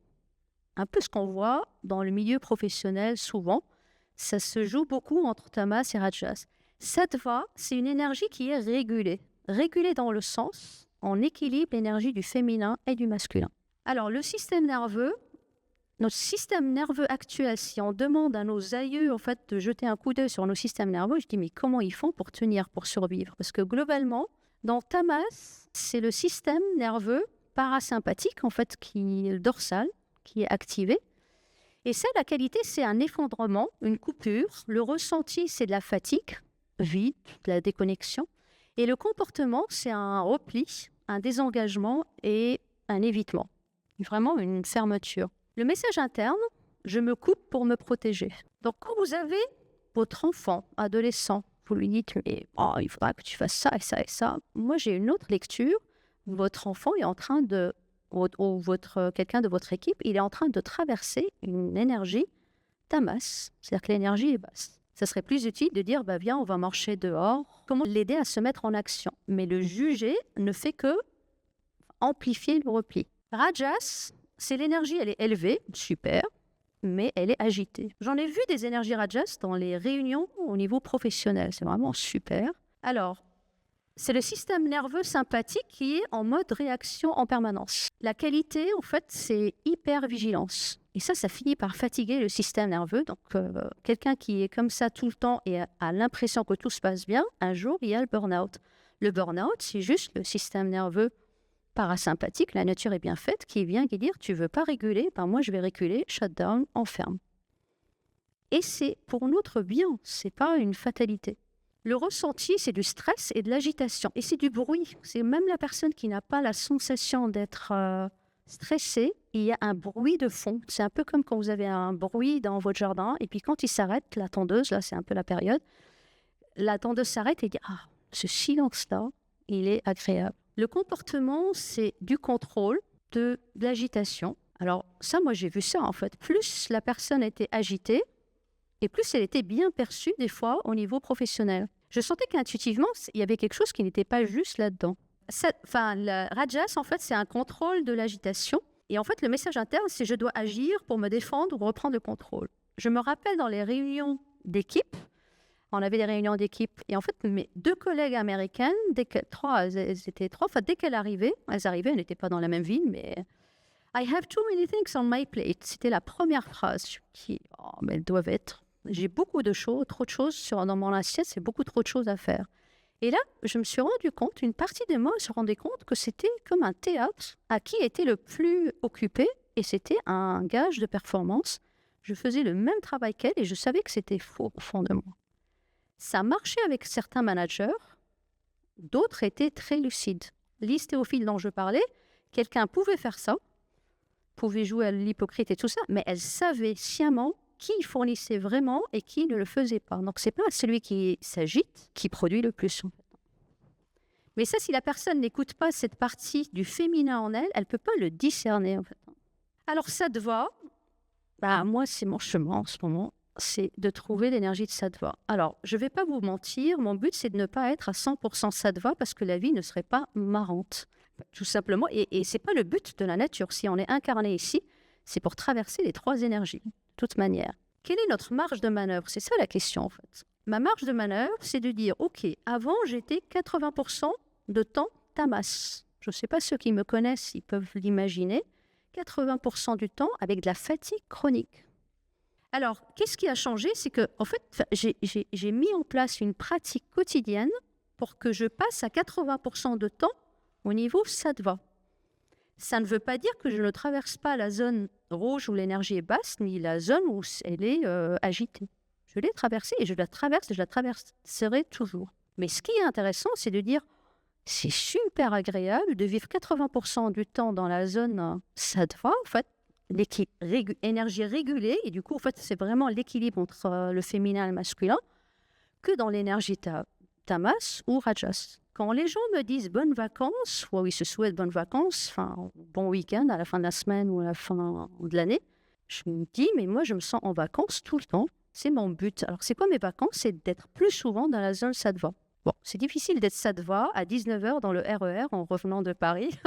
Un peu ce qu'on voit dans le milieu professionnel souvent. Ça se joue beaucoup entre tamas et rajas. Sattva, c'est une énergie qui est régulée. Régulée dans le sens, on équilibre l'énergie du féminin et du masculin. Alors, le système nerveux, notre système nerveux actuel, si on demande à nos aïeux en fait, de jeter un coup d'œil sur nos systèmes nerveux, je dis mais comment ils font pour tenir, pour survivre? Parce que globalement, dans tamas, c'est le système nerveux parasympathique, en fait, le dorsal, qui est activé. Et ça, la qualité, c'est un effondrement, une coupure. Le ressenti, c'est de la fatigue, vide, de la déconnexion. Et le comportement, c'est un repli, un désengagement et un évitement. Vraiment une fermeture. Le message interne, je me coupe pour me protéger. Donc, quand vous avez votre enfant, adolescent, vous lui dites, mais il faudra que tu fasses ça et ça et ça. Moi, j'ai une autre lecture. Votre enfant est en train de, ou quelqu'un de votre équipe, il est en train de traverser une énergie tamas, c'est-à-dire que l'énergie est basse. Ça serait plus utile de dire, viens, on va marcher dehors. Comment l'aider à se mettre en action? Mais le juger ne fait que amplifier le repli. Rajas, c'est l'énergie, elle est élevée, super, mais elle est agitée. J'en ai vu des énergies rajas dans les réunions au niveau professionnel, c'est vraiment super. Alors, c'est le système nerveux sympathique qui est en mode réaction en permanence. La qualité, en fait, c'est hypervigilance. Et ça finit par fatiguer le système nerveux. Donc, quelqu'un qui est comme ça tout le temps et a l'impression que tout se passe bien, un jour, il y a le burn-out. Le burn-out, c'est juste le système nerveux parasympathique, la nature est bien faite, qui vient dire, tu veux pas réguler, moi je vais réguler, shut down, enferme. Et c'est pour notre bien, c'est pas une fatalité. Le ressenti, c'est du stress et de l'agitation. Et c'est du bruit. C'est même la personne qui n'a pas la sensation d'être stressée, il y a un bruit de fond. C'est un peu comme quand vous avez un bruit dans votre jardin, et puis quand il s'arrête, la tondeuse, là c'est un peu la période, la tendeuse s'arrête et dit « Ah, ce silence-là, il est agréable ». Le comportement, c'est du contrôle, de l'agitation. Alors ça, moi, j'ai vu ça, en fait. Plus la personne était agitée, et plus elle était bien perçue, des fois, au niveau professionnel. Je sentais qu'intuitivement, il y avait quelque chose qui n'était pas juste là-dedans. Le Rajas, en fait, c'est un contrôle de l'agitation. Et en fait, le message interne, c'est « je dois agir pour me défendre ou reprendre le contrôle ». Je me rappelle dans les réunions d'équipe, on avait des réunions d'équipe, et en fait, mes 2 collègues américaines, elles étaient 3, enfin, dès qu'elles arrivaient, elles n'étaient pas dans la même ville, mais « I have too many things on my plate ». C'était la première phrase qui, mais elles doivent être. J'ai beaucoup de choses, trop de choses dans mon assiette, c'est beaucoup trop de choses à faire. Et là, je me suis rendu compte, une partie de moi se rendait compte que c'était comme un théâtre à qui était le plus occupé, et c'était un gage de performance. Je faisais le même travail qu'elle et je savais que c'était faux au fond de moi. Ça marchait avec certains managers, d'autres étaient très lucides. Lise Théophile dont je parlais, quelqu'un pouvait faire ça, pouvait jouer à l'hypocrite et tout ça, mais elle savait sciemment qui fournissait vraiment et qui ne le faisait pas. Donc, ce n'est pas celui qui s'agite qui produit le plus. En fait. Mais ça, si la personne n'écoute pas cette partie du féminin en elle, elle ne peut pas le discerner. En fait. Alors, Sattva, moi, c'est mon chemin en ce moment, c'est de trouver l'énergie de Sattva. Alors, je ne vais pas vous mentir, mon but, c'est de ne pas être à 100% Sattva parce que la vie ne serait pas marrante. Tout simplement, et ce n'est pas le but de la nature. Si on est incarné ici, c'est pour traverser les 3 énergies. Toute manière. Quelle est notre marge de manœuvre? C'est ça la question en fait. Ma marge de manœuvre, c'est de dire, ok, avant j'étais 80% de temps tamas. Je ne sais pas ceux qui me connaissent, ils peuvent l'imaginer. 80% du temps avec de la fatigue chronique. Alors, qu'est-ce qui a changé? C'est que, en fait, j'ai mis en place une pratique quotidienne pour que je passe à 80% de temps au niveau Sattva. Ça ne veut pas dire que je ne traverse pas la zone rouge où l'énergie est basse, ni la zone où elle est agitée. Je l'ai traversée et je la traverserai toujours. Mais ce qui est intéressant, c'est de dire, c'est super agréable de vivre 80% du temps dans la zone Sattva, en fait, énergie régulée, et du coup, en fait, c'est vraiment l'équilibre entre le féminin et le masculin, que dans l'énergie tamas ou rajas. Quand les gens me disent bonnes vacances, ou ils se souhaitent bonnes vacances, enfin bon week-end à la fin de la semaine ou à la fin de l'année, je me dis, mais moi je me sens en vacances tout le temps, c'est mon but. Alors c'est quoi mes vacances? C'est d'être plus souvent dans la zone Sattva. Bon, c'est difficile d'être Sattva à 19h dans le RER en revenant de Paris.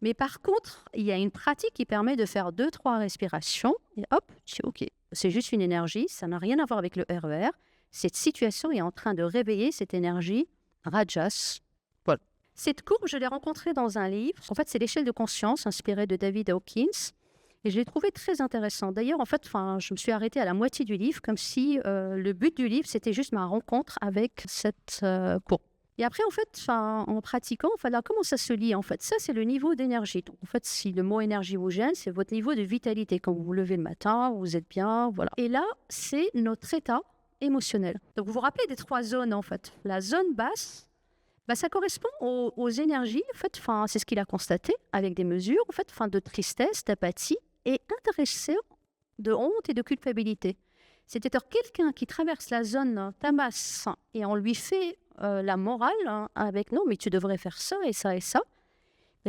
Mais par contre, il y a une pratique qui permet de faire 2-3 respirations, et hop, je dis ok, c'est juste une énergie, ça n'a rien à voir avec le RER. Cette situation est en train de réveiller cette énergie Rajas. Voilà. Cette courbe, je l'ai rencontrée dans un livre. En fait, c'est l'échelle de conscience inspirée de David Hawkins. Et je l'ai trouvée très intéressante. D'ailleurs, en fait, je me suis arrêtée à la moitié du livre, comme si le but du livre, c'était juste ma rencontre avec cette courbe. Et après, en fait, en pratiquant, là, comment ça se lie? En fait, ça, c'est le niveau d'énergie. Donc, en fait, si le mot énergie vous gêne, c'est votre niveau de vitalité. Quand vous vous levez le matin, vous êtes bien, voilà. Et là, c'est notre état émotionnel. Donc, vous vous rappelez des 3 zones, en fait. La zone basse, ça correspond aux énergies, en fait, c'est ce qu'il a constaté avec des mesures, en fait, de tristesse, d'apathie et intéressé de honte et de culpabilité. C'est-à-dire quelqu'un qui traverse la zone tamas et on lui fait la morale avec « non, mais tu devrais faire ça et ça et ça »,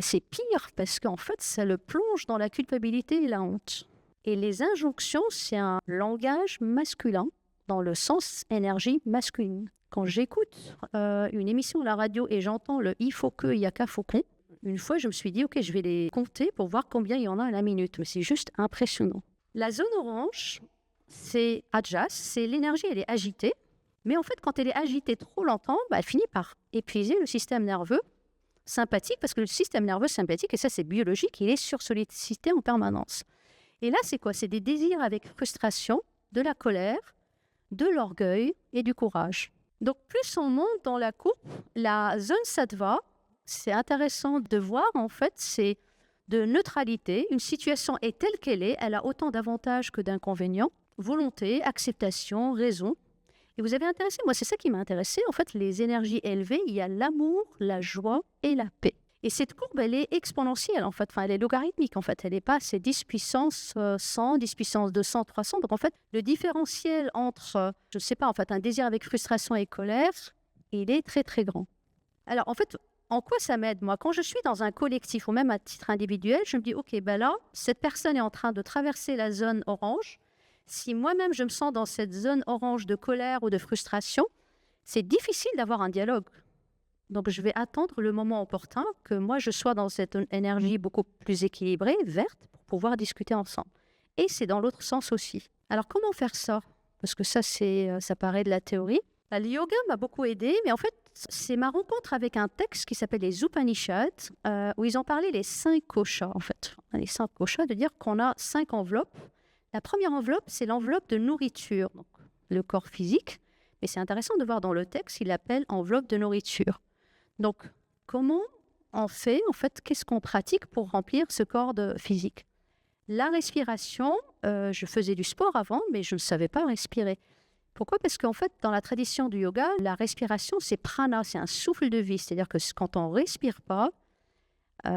c'est pire parce qu'en fait, ça le plonge dans la culpabilité et la honte. Et les injonctions, c'est un langage masculin, dans le sens énergie masculine. Quand j'écoute une émission à la radio et j'entends le « il faut que, il y a qu'à, faut qu'on », une fois, je me suis dit « ok, je vais les compter pour voir combien il y en a à la minute ». Mais c'est juste impressionnant. La zone orange, c'est Rajas, c'est l'énergie, elle est agitée. Mais en fait, quand elle est agitée trop longtemps, elle finit par épuiser le système nerveux sympathique, parce que le système nerveux sympathique, et ça c'est biologique, il est sursollicité en permanence. Et là, c'est quoi? C'est des désirs avec frustration, de la colère, de l'orgueil et du courage. Donc, plus on monte dans la courbe, la zone Sattva, c'est intéressant de voir, en fait, c'est de neutralité. Une situation est telle qu'elle est, elle a autant d'avantages que d'inconvénients. Volonté, acceptation, raison. Et vous avez intéressé, moi c'est ça qui m'a intéressé, en fait, les énergies élevées, il y a l'amour, la joie et la paix. Et cette courbe, elle est exponentielle, en fait. Enfin, elle est logarithmique, en fait. Elle n'est pas, c'est 10 puissance 100, 10 puissance 200, 300. Donc, en fait, le différentiel entre, je ne sais pas, en fait, un désir avec frustration et colère, il est très, très grand. Alors, en fait, en quoi ça m'aide, moi? Quand je suis dans un collectif ou même à titre individuel, je me dis, OK, ben là, cette personne est en train de traverser la zone orange. Si moi-même, je me sens dans cette zone orange de colère ou de frustration, c'est difficile d'avoir un dialogue. Donc, je vais attendre le moment opportun que moi, je sois dans cette énergie beaucoup plus équilibrée, verte, pour pouvoir discuter ensemble. Et c'est dans l'autre sens aussi. Alors, comment faire ça? Parce que ça paraît de la théorie. Le yoga m'a beaucoup aidé, mais en fait, c'est ma rencontre avec un texte qui s'appelle les Upanishads, où ils ont parlé les 5 koshas, en fait. Les 5 koshas, de dire qu'on a 5 enveloppes. La première enveloppe, c'est l'enveloppe de nourriture, donc le corps physique. Mais c'est intéressant de voir dans le texte, il l'appelle enveloppe de nourriture. Donc, comment on fait, en fait, qu'est-ce qu'on pratique pour remplir ce corps physique? La respiration, je faisais du sport avant, mais je ne savais pas respirer. Pourquoi? Parce qu'en fait, dans la tradition du yoga, la respiration, c'est prana, c'est un souffle de vie. C'est-à-dire que quand on ne respire pas,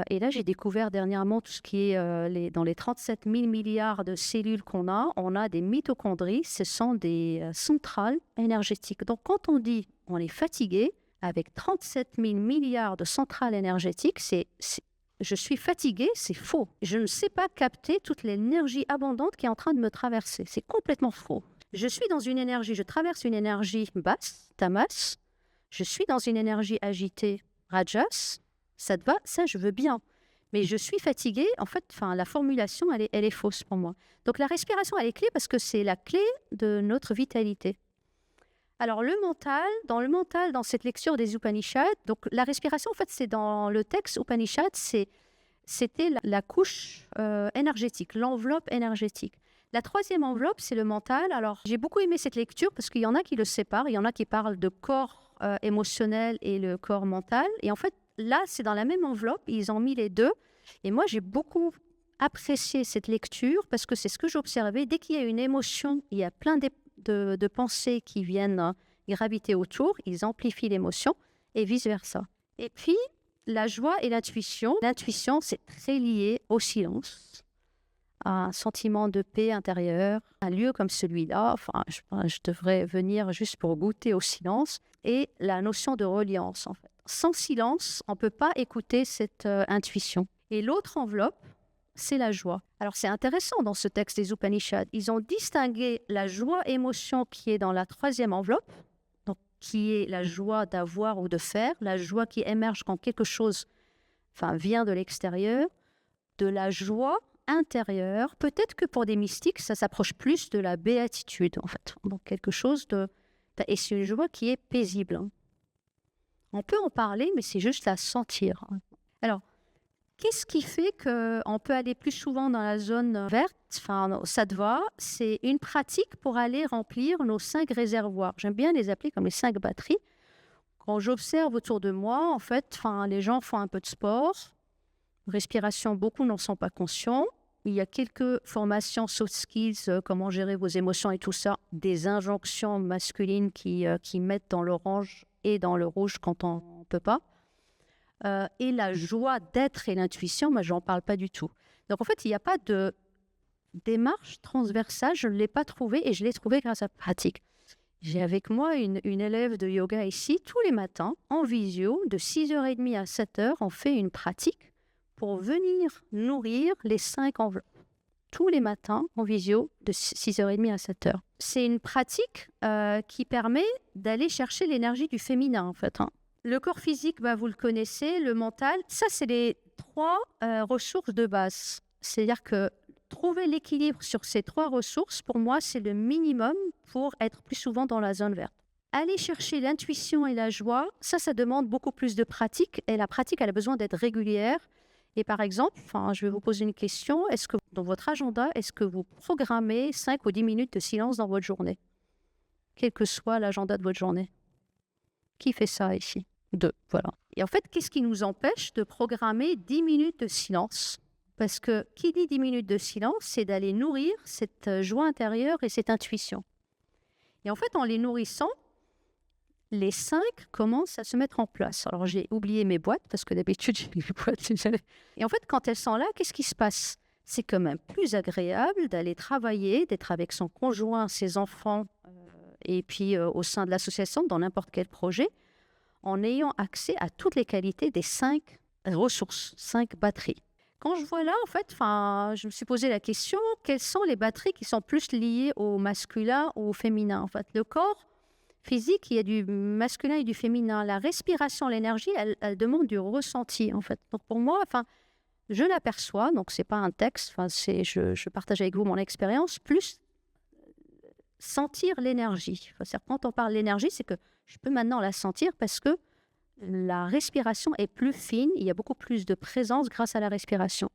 et là, j'ai découvert dernièrement tout ce qui est dans les 37 000 milliards de cellules qu'on a, on a des mitochondries, ce sont des centrales énergétiques. Donc, quand on dit on est fatigué, avec 37 000 milliards de centrales énergétiques, je suis fatiguée, c'est faux. Je ne sais pas capter toute l'énergie abondante qui est en train de me traverser. C'est complètement faux. Je suis dans une énergie, je traverse une énergie basse, tamas. Je suis dans une énergie agitée, rajas. Sattva, ça je veux bien. Mais je suis fatiguée, en fait, la formulation, elle est fausse pour moi. Donc la respiration, elle est clé parce que c'est la clé de notre vitalité. Alors, le mental, dans cette lecture des Upanishads, donc la respiration, en fait, c'est dans le texte Upanishad, c'était la couche énergétique, l'enveloppe énergétique. La troisième enveloppe, c'est le mental. Alors, j'ai beaucoup aimé cette lecture parce qu'il y en a qui le séparent, il y en a qui parlent de corps émotionnel et le corps mental. Et en fait, là, c'est dans la même enveloppe, ils ont mis les deux. Et moi, j'ai beaucoup apprécié cette lecture parce que c'est ce que j'observais. Dès qu'il y a une émotion, il y a plein de pensées qui viennent graviter autour, ils amplifient l'émotion et vice-versa. Et puis, la joie et l'intuition. L'intuition, c'est très lié au silence, à un sentiment de paix intérieure. Un lieu comme celui-là, je devrais venir juste pour goûter au silence. Et la notion de reliance, en fait. Sans silence, on ne peut pas écouter cette intuition. Et l'autre enveloppe, c'est la joie. Alors, c'est intéressant dans ce texte des Upanishads. Ils ont distingué la joie-émotion qui est dans la troisième enveloppe, donc qui est la joie d'avoir ou de faire, la joie qui émerge quand quelque chose vient de l'extérieur, de la joie intérieure. Peut-être que pour des mystiques, ça s'approche plus de la béatitude, en fait. Donc, quelque chose de... Et c'est une joie qui est paisible. On peut en parler, mais c'est juste à sentir. Alors, qu'est-ce qui fait qu'on peut aller plus souvent dans la zone verte, sattva? C'est une pratique pour aller remplir nos 5 réservoirs. J'aime bien les appeler comme les 5 batteries. Quand j'observe autour de moi, en fait, les gens font un peu de sport, respiration, beaucoup n'en sont pas conscients. Il y a quelques formations soft skills, comment gérer vos émotions et tout ça, des injonctions masculines qui mettent dans l'orange et dans le rouge quand on ne peut pas. Et la joie d'être et l'intuition, moi, je n'en parle pas du tout. Donc, en fait, il n'y a pas de démarche transversale. Je ne l'ai pas trouvée et je l'ai trouvée grâce à la pratique. J'ai avec moi une élève de yoga ici. Tous les matins, en visio, de 6h30 à 7h, on fait une pratique pour venir nourrir les 5 enveloppes. Tous les matins, en visio, de 6h30 à 7h. C'est une pratique qui permet d'aller chercher l'énergie du féminin, en fait. Le corps physique, vous le connaissez, le mental, ça, c'est les 3 ressources de base. C'est-à-dire que trouver l'équilibre sur ces 3 ressources, pour moi, c'est le minimum pour être plus souvent dans la zone verte. Aller chercher l'intuition et la joie, ça demande beaucoup plus de pratique. Et la pratique, elle a besoin d'être régulière. Et par exemple, je vais vous poser une question. Est-ce que dans votre agenda, est-ce que vous programmez 5 ou 10 minutes de silence dans votre journée? Quel que soit l'agenda de votre journée. Qui fait ça ici? 2, voilà. Et en fait, qu'est-ce qui nous empêche de programmer 10 minutes de silence? Parce que qui dit 10 minutes de silence, c'est d'aller nourrir cette joie intérieure et cette intuition. Et en fait, en les nourrissant, les 5 commencent à se mettre en place. Alors, j'ai oublié mes boîtes, parce que d'habitude, j'ai mes boîtes. Et en fait, quand elles sont là, qu'est-ce qui se passe? C'est quand même plus agréable d'aller travailler, d'être avec son conjoint, ses enfants, et puis au sein de l'association, dans n'importe quel projet, en ayant accès à toutes les qualités des 5 ressources, 5 batteries. Quand je vois là, en fait, je me suis posé la question, quelles sont les batteries qui sont plus liées au masculin ou au féminin? En fait, le corps physique, il y a du masculin et du féminin. La respiration, l'énergie, elle demande du ressenti, en fait. Donc pour moi, je l'aperçois, donc c'est pas un texte, je partage avec vous mon expérience, plus sentir l'énergie. C'est-à-dire, quand on parle d'énergie, c'est que je peux maintenant la sentir parce que la respiration est plus fine, il y a beaucoup plus de présence grâce à la respiration.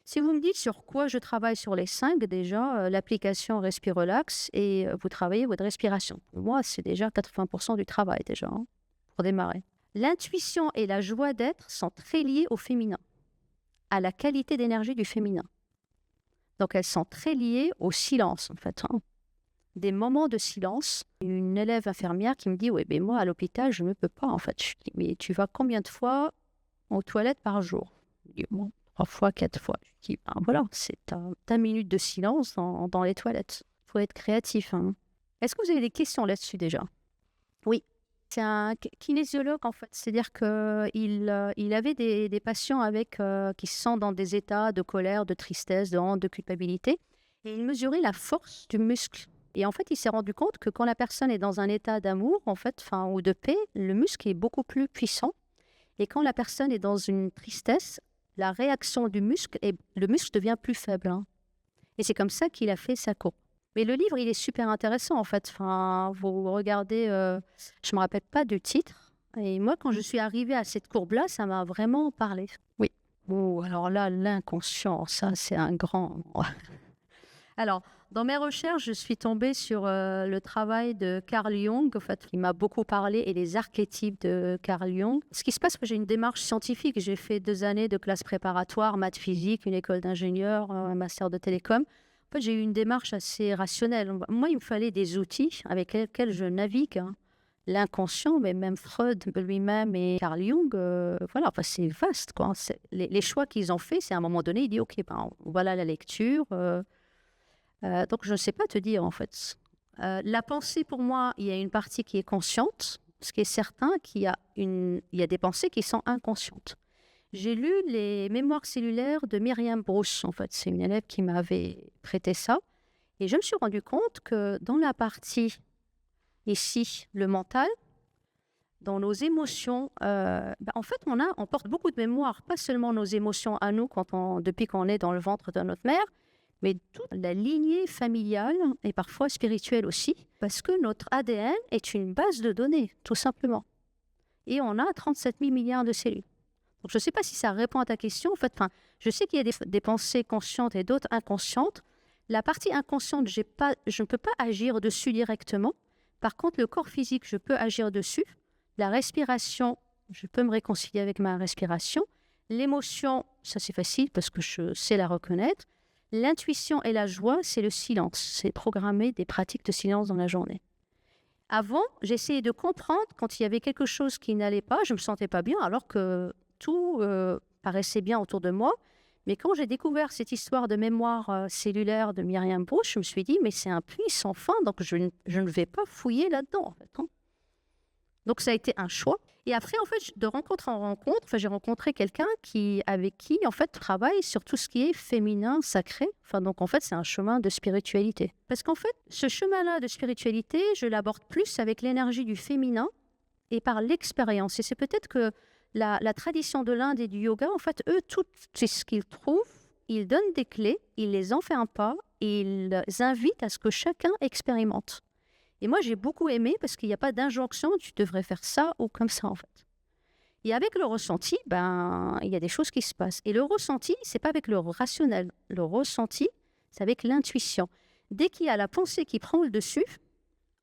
Si vous me dites sur quoi je travaille sur les 5, déjà, l'application Respirelax et vous travaillez votre respiration. Pour moi, c'est déjà 80% du travail déjà, pour démarrer. L'intuition et la joie d'être sont très liées au féminin, à la qualité d'énergie du féminin. Donc, elles sont très liées au silence, en fait. Des moments de silence. Une élève infirmière qui me dit « Oui, mais moi, à l'hôpital, je ne peux pas, en fait. » Je dis « Mais tu vas combien de fois aux toilettes par jour ?» Je dis « Bon, 3 fois, 4 fois. » Je dis « Voilà, c'est ta minute de silence dans les toilettes. Il faut être créatif. » Est-ce que vous avez des questions là-dessus déjà? Oui. C'est un kinésiologue, en fait. C'est-à-dire qu'il avait des patients qui sont dans des états de colère, de tristesse, de honte, de culpabilité. Et il mesurait la force du muscle. Et en fait, il s'est rendu compte que quand la personne est dans un état d'amour, en fait, ou de paix, le muscle est beaucoup plus puissant. Et quand la personne est dans une tristesse, la réaction du muscle, le muscle devient plus faible. Et c'est comme ça qu'il a fait sa courbe. Mais le livre, il est super intéressant, en fait. Vous regardez, je ne me rappelle pas du titre. Et moi, quand je suis arrivée à cette courbe-là, ça m'a vraiment parlé. Oui. Oh, alors là, l'inconscient, ça, c'est un grand... Alors, dans mes recherches, je suis tombée sur le travail de Carl Jung, en fait, qui m'a beaucoup parlé, et les archétypes de Carl Jung. Ce qui se passe, c'est que j'ai une démarche scientifique. J'ai fait 2 années de classe préparatoire, maths physique, une école d'ingénieur, un master de télécom. En fait, j'ai eu une démarche assez rationnelle. Moi, il me fallait des outils avec lesquels je navigue. L'inconscient, mais même Freud lui-même et Carl Jung, voilà, c'est vaste, quoi. Les choix qu'ils ont faits, c'est à un moment donné, il dit, OK, voilà la lecture. Donc, je ne sais pas te dire, en fait. La pensée, pour moi, il y a une partie qui est consciente. Ce qui est certain, il y a des pensées qui sont inconscientes. J'ai lu les mémoires cellulaires de Myriam Bruce, en fait. C'est une élève qui m'avait prêté ça. Et je me suis rendu compte que dans la partie, ici, le mental, dans nos émotions, en fait, on porte beaucoup de mémoire, pas seulement nos émotions à nous depuis qu'on est dans le ventre de notre mère, mais toute la lignée familiale et parfois spirituelle aussi, parce que notre ADN est une base de données, tout simplement. Et on a 37 000 milliards de cellules. Donc, je ne sais pas si ça répond à ta question. En fait, je sais qu'il y a des pensées conscientes et d'autres inconscientes. La partie inconsciente, je ne peux pas agir dessus directement. Par contre, le corps physique, je peux agir dessus. La respiration, je peux me réconcilier avec ma respiration. L'émotion, ça c'est facile parce que je sais la reconnaître. L'intuition et la joie, c'est le silence. C'est programmer des pratiques de silence dans la journée. Avant, j'essayais de comprendre quand il y avait quelque chose qui n'allait pas, je ne me sentais pas bien alors que tout paraissait bien autour de moi. Mais quand j'ai découvert cette histoire de mémoire cellulaire de Myriam Bruce, je me suis dit, mais c'est un puits sans fin, donc je ne vais pas fouiller là-dedans. En fait, Donc, ça a été un choix. Et après, en fait, de rencontre en rencontre, j'ai rencontré quelqu'un avec qui, en fait, travaille sur tout ce qui est féminin, sacré. Donc, en fait, c'est un chemin de spiritualité. Parce qu'en fait, ce chemin-là de spiritualité, je l'aborde plus avec l'énergie du féminin et par l'expérience. Et c'est peut-être que la tradition de l'Inde et du yoga, en fait, eux, tout ce qu'ils trouvent, ils donnent des clés, ils les enferment pas, et ils invitent à ce que chacun expérimente. Et moi, j'ai beaucoup aimé parce qu'il n'y a pas d'injonction, tu devrais faire ça ou comme ça, en fait. Et avec le ressenti, il y a des choses qui se passent. Et le ressenti, c'est pas avec le rationnel. Le ressenti, c'est avec l'intuition. Dès qu'il y a la pensée qui prend le dessus,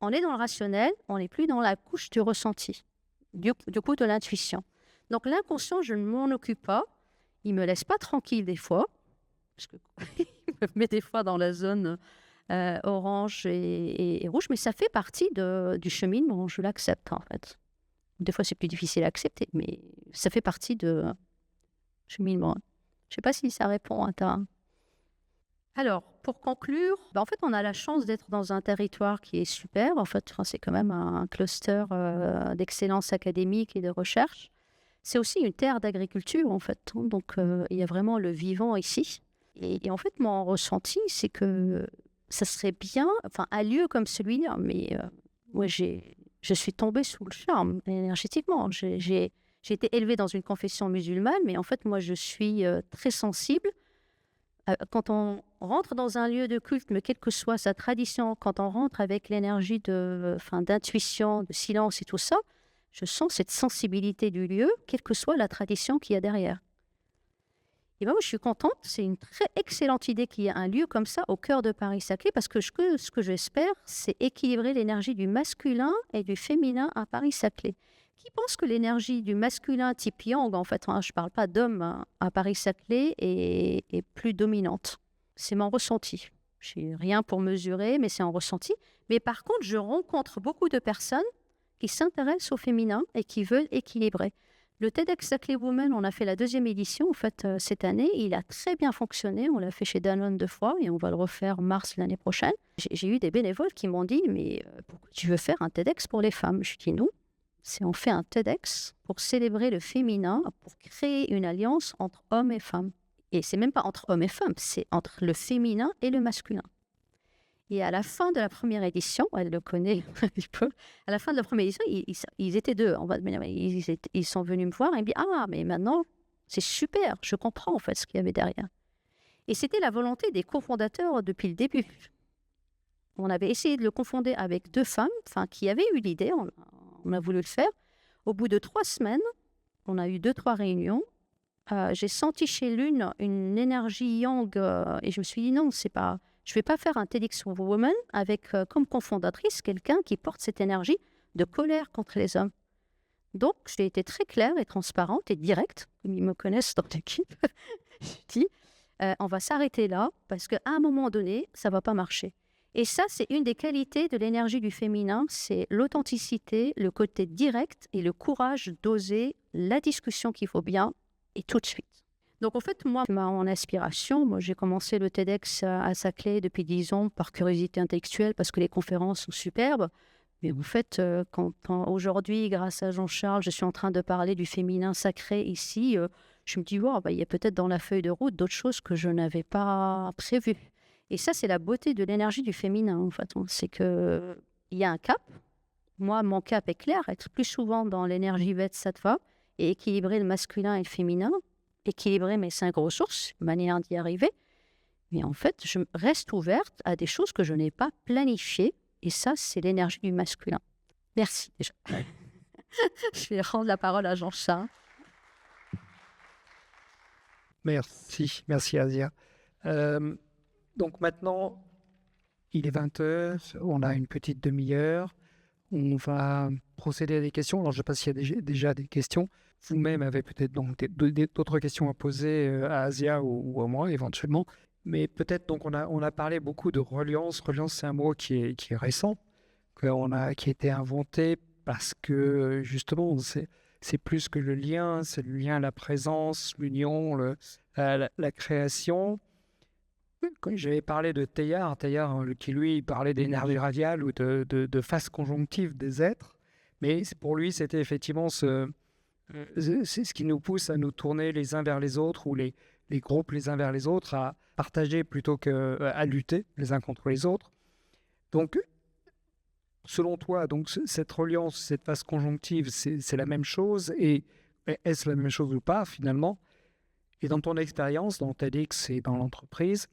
on est dans le rationnel, on n'est plus dans la couche du ressenti, du coup de l'intuition. Donc l'inconscient, je ne m'en occupe pas. Il me laisse pas tranquille des fois, parce qu'il me met des fois dans la zone orange et rouge, mais ça fait partie du cheminement, je l'accepte en fait. Des fois, c'est plus difficile à accepter, mais ça fait partie de cheminement. Je ne sais pas si ça répond à ta... Alors, pour conclure, en fait, on a la chance d'être dans un territoire qui est super. En fait, c'est quand même un cluster d'excellence académique et de recherche. C'est aussi une terre d'agriculture, en fait. Donc, il y a vraiment le vivant ici. Et en fait, mon ressenti, c'est que ça serait bien, un lieu comme celui-là, mais moi, je suis tombée sous le charme énergétiquement. J'ai été élevée dans une confession musulmane, mais en fait, moi, je suis très sensible. Quand on rentre dans un lieu de culte, mais quelle que soit sa tradition, quand on rentre avec l'énergie d'intuition, de silence et tout ça, je sens cette sensibilité du lieu, quelle que soit la tradition qu'il y a derrière. Et moi, je suis contente. C'est une très excellente idée qu'il y ait un lieu comme ça au cœur de Paris-Saclay, parce que ce que j'espère, c'est équilibrer l'énergie du masculin et du féminin à Paris-Saclay. Qui pense que l'énergie du masculin type yang, en fait, je ne parle pas d'homme à Paris-Saclay, est plus dominante. C'est mon ressenti. Je n'ai rien pour mesurer, mais c'est un ressenti. Mais par contre, je rencontre beaucoup de personnes qui s'intéressent au féminin et qui veulent équilibrer. Le TEDx Saclay Women, on a fait la 2e édition en fait, cette année. Il a très bien fonctionné. On l'a fait chez Danone 2 fois et on va le refaire mars l'année prochaine. J'ai eu des bénévoles qui m'ont dit « Mais pourquoi tu veux faire un TEDx pour les femmes ?» Je dis « Non, on fait un TEDx pour célébrer le féminin, pour créer une alliance entre hommes et femmes. » Et c'est même pas entre hommes et femmes, c'est entre le féminin et le masculin. Et à la fin de la première édition, elle le connaît un petit peu, à la fin de la première édition, ils étaient 2. Ils sont venus me voir et ils me disent « Ah, mais maintenant, c'est super, je comprends en fait ce qu'il y avait derrière. » Et c'était la volonté des cofondateurs depuis le début. On avait essayé de le confonder avec 2 femmes qui avaient eu l'idée, on a voulu le faire. Au bout de 3 semaines, on a eu 2-3 réunions. J'ai senti chez l'une une énergie yang et je me suis dit non, c'est pas... Je ne vais pas faire un TEDx Woman avec comme cofondatrice quelqu'un qui porte cette énergie de colère contre les hommes. Donc, j'ai été très claire et transparente et directe, comme ils me connaissent dans l'équipe. J'ai dit, on va s'arrêter là parce qu'à un moment donné, ça ne va pas marcher. Et ça, c'est une des qualités de l'énergie du féminin, c'est l'authenticité, le côté direct et le courage d'oser la discussion qu'il faut bien et tout de suite. Donc en fait, moi, mon aspiration, j'ai commencé le TEDx à Saclay depuis 10 ans par curiosité intellectuelle parce que les conférences sont superbes. Mais en fait, aujourd'hui, grâce à Jean-Charles, je suis en train de parler du féminin sacré ici, je me dis, wow, il y a peut-être dans la feuille de route d'autres choses que je n'avais pas prévues. Et ça, c'est la beauté de l'énergie du féminin, en fait. C'est qu'il y a un cap. Moi, mon cap est clair, être plus souvent dans l'énergie Vata-Sattva et équilibrer le masculin et le féminin, équilibrer mes 5 ressources, manière d'y arriver. Mais en fait, je reste ouverte à des choses que je n'ai pas planifiées. Et ça, c'est l'énergie du masculin. Merci déjà. Je vais rendre la parole à Jean-Charles. Merci Asia. Donc maintenant, il est 20h, on a une petite demi-heure. On va procéder à des questions. Alors, je ne sais pas s'il y a déjà des questions. Vous-même avez peut-être donc d'autres questions à poser à Asia ou à moi éventuellement. Mais peut-être, donc, on a parlé beaucoup de reliance. Reliance, c'est un mot qui est récent, qui a été inventé parce que, justement, c'est plus que le lien, c'est le lien, la présence, l'union, la création. Quand j'avais parlé de Teilhard qui lui parlait d'énergie radiale ou de phase conjonctive des êtres, mais pour lui c'était effectivement c'est ce qui nous pousse à nous tourner les uns vers les autres ou les groupes les uns vers les autres, à partager plutôt qu'à lutter les uns contre les autres. Donc selon toi, donc, cette reliance, cette phase conjonctive, c'est la même chose, et est-ce la même chose ou pas finalement? Et dans ton expérience, dans TEDx et dans l'entreprise,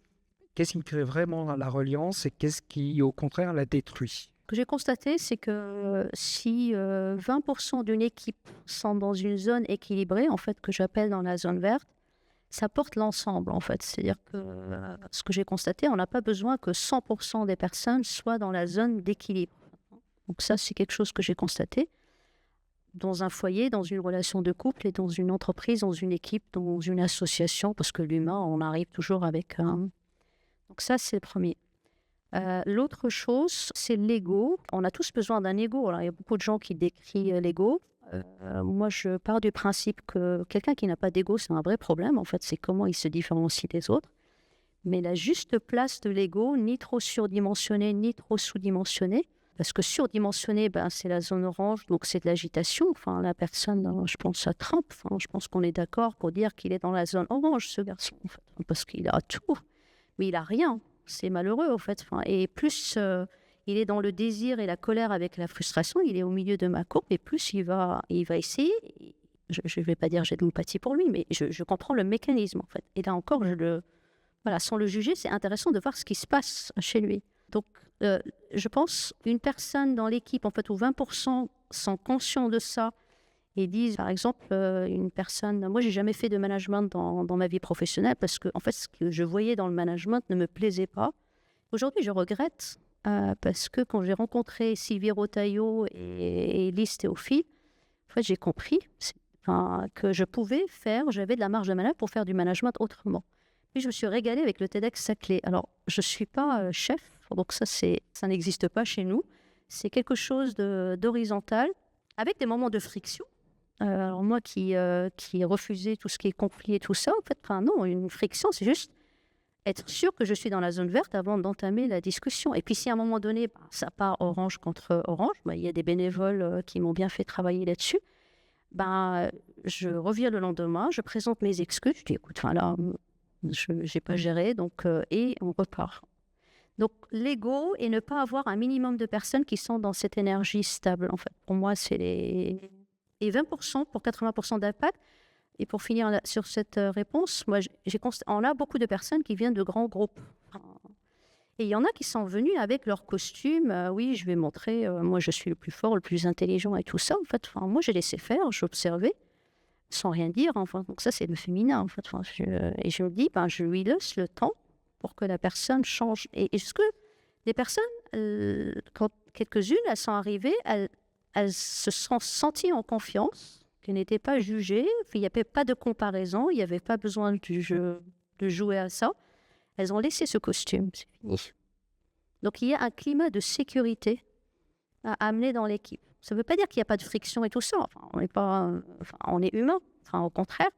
qu'est-ce qui crée vraiment la reliance et qu'est-ce qui, au contraire, la détruit? Ce que j'ai constaté, c'est que si 20% d'une équipe sont dans une zone équilibrée, en fait, que j'appelle dans la zone verte, ça porte l'ensemble, en fait. C'est-à-dire que ce que j'ai constaté, on n'a pas besoin que 100% des personnes soient dans la zone d'équilibre. Donc ça, c'est quelque chose que j'ai constaté dans un foyer, dans une relation de couple et dans une entreprise, dans une équipe, dans une association, parce que l'humain, on arrive toujours avec un... Donc ça, c'est le premier. L'autre chose, c'est l'ego. On a tous besoin d'un ego. Alors, il y a beaucoup de gens qui décrient l'ego. Moi, je pars du principe que quelqu'un qui n'a pas d'ego, c'est un vrai problème. En fait, c'est comment il se différencie des autres. Mais la juste place de l'ego, ni trop surdimensionné, ni trop sous-dimensionné. Parce que surdimensionné, c'est la zone orange, donc c'est de l'agitation. Enfin, la personne, je pense à Trump, je pense qu'on est d'accord pour dire qu'il est dans la zone orange, ce garçon, en fait, parce qu'il a tout, mais il a rien. C'est malheureux, en fait. Et plus il est dans le désir et la colère avec la frustration, il est au milieu de ma courbe, et plus il va essayer. Je ne vais pas dire j'ai de l'empathie pour lui, mais je comprends le mécanisme, en fait. Et là encore, voilà, sans le juger, c'est intéressant de voir ce qui se passe chez lui. Donc, je pense qu'une personne dans l'équipe, en fait, où 20% sont conscients de ça et disent, par exemple, une personne... Moi, j'ai jamais fait de management dans ma vie professionnelle parce que, en fait, ce que je voyais dans le management ne me plaisait pas. Aujourd'hui, je regrette parce que quand j'ai rencontré Sylvie Rotaillot et Lise Théophile, en fait, j'ai compris que je pouvais j'avais de la marge de manœuvre pour faire du management autrement. Puis je me suis régalée avec le TEDx Saclay. Alors, je ne suis pas chef, donc ça n'existe pas chez nous. C'est quelque chose d'horizontal, avec des moments de friction. Alors moi qui refusais tout ce qui est conflit et tout ça, en fait, non, une friction, c'est juste être sûr que je suis dans la zone verte avant d'entamer la discussion. Et puis si à un moment donné, ça part orange contre orange, il y a des bénévoles qui m'ont bien fait travailler là-dessus, je reviens le lendemain, je présente mes excuses, je dis écoute, là... je n'ai pas géré, donc, et on repart. Donc, l'ego et ne pas avoir un minimum de personnes qui sont dans cette énergie stable, en fait. Pour moi, c'est Et 20% pour 80% d'impact. Et pour finir sur cette réponse, moi, on a beaucoup de personnes qui viennent de grands groupes. Et il y en a qui sont venus avec leur costume. Oui, je vais montrer, moi, je suis le plus fort, le plus intelligent et tout ça. En fait, moi, j'ai laissé faire, j'observais, sans rien dire. Enfin, donc ça, c'est le féminin, en fait. Et je me dis, je lui laisse le temps pour que la personne change. Et est-ce que les personnes, quand quelques-unes, elles sont arrivées, elles se sont senties en confiance, qu'elles n'étaient pas jugées, il n'y avait pas de comparaison, il n'y avait pas besoin de jouer à ça. Elles ont laissé ce costume, c'est fini. Donc, il y a un climat de sécurité à amener dans l'équipe. Ça ne veut pas dire qu'il n'y a pas de friction et tout ça. On est humain, au contraire.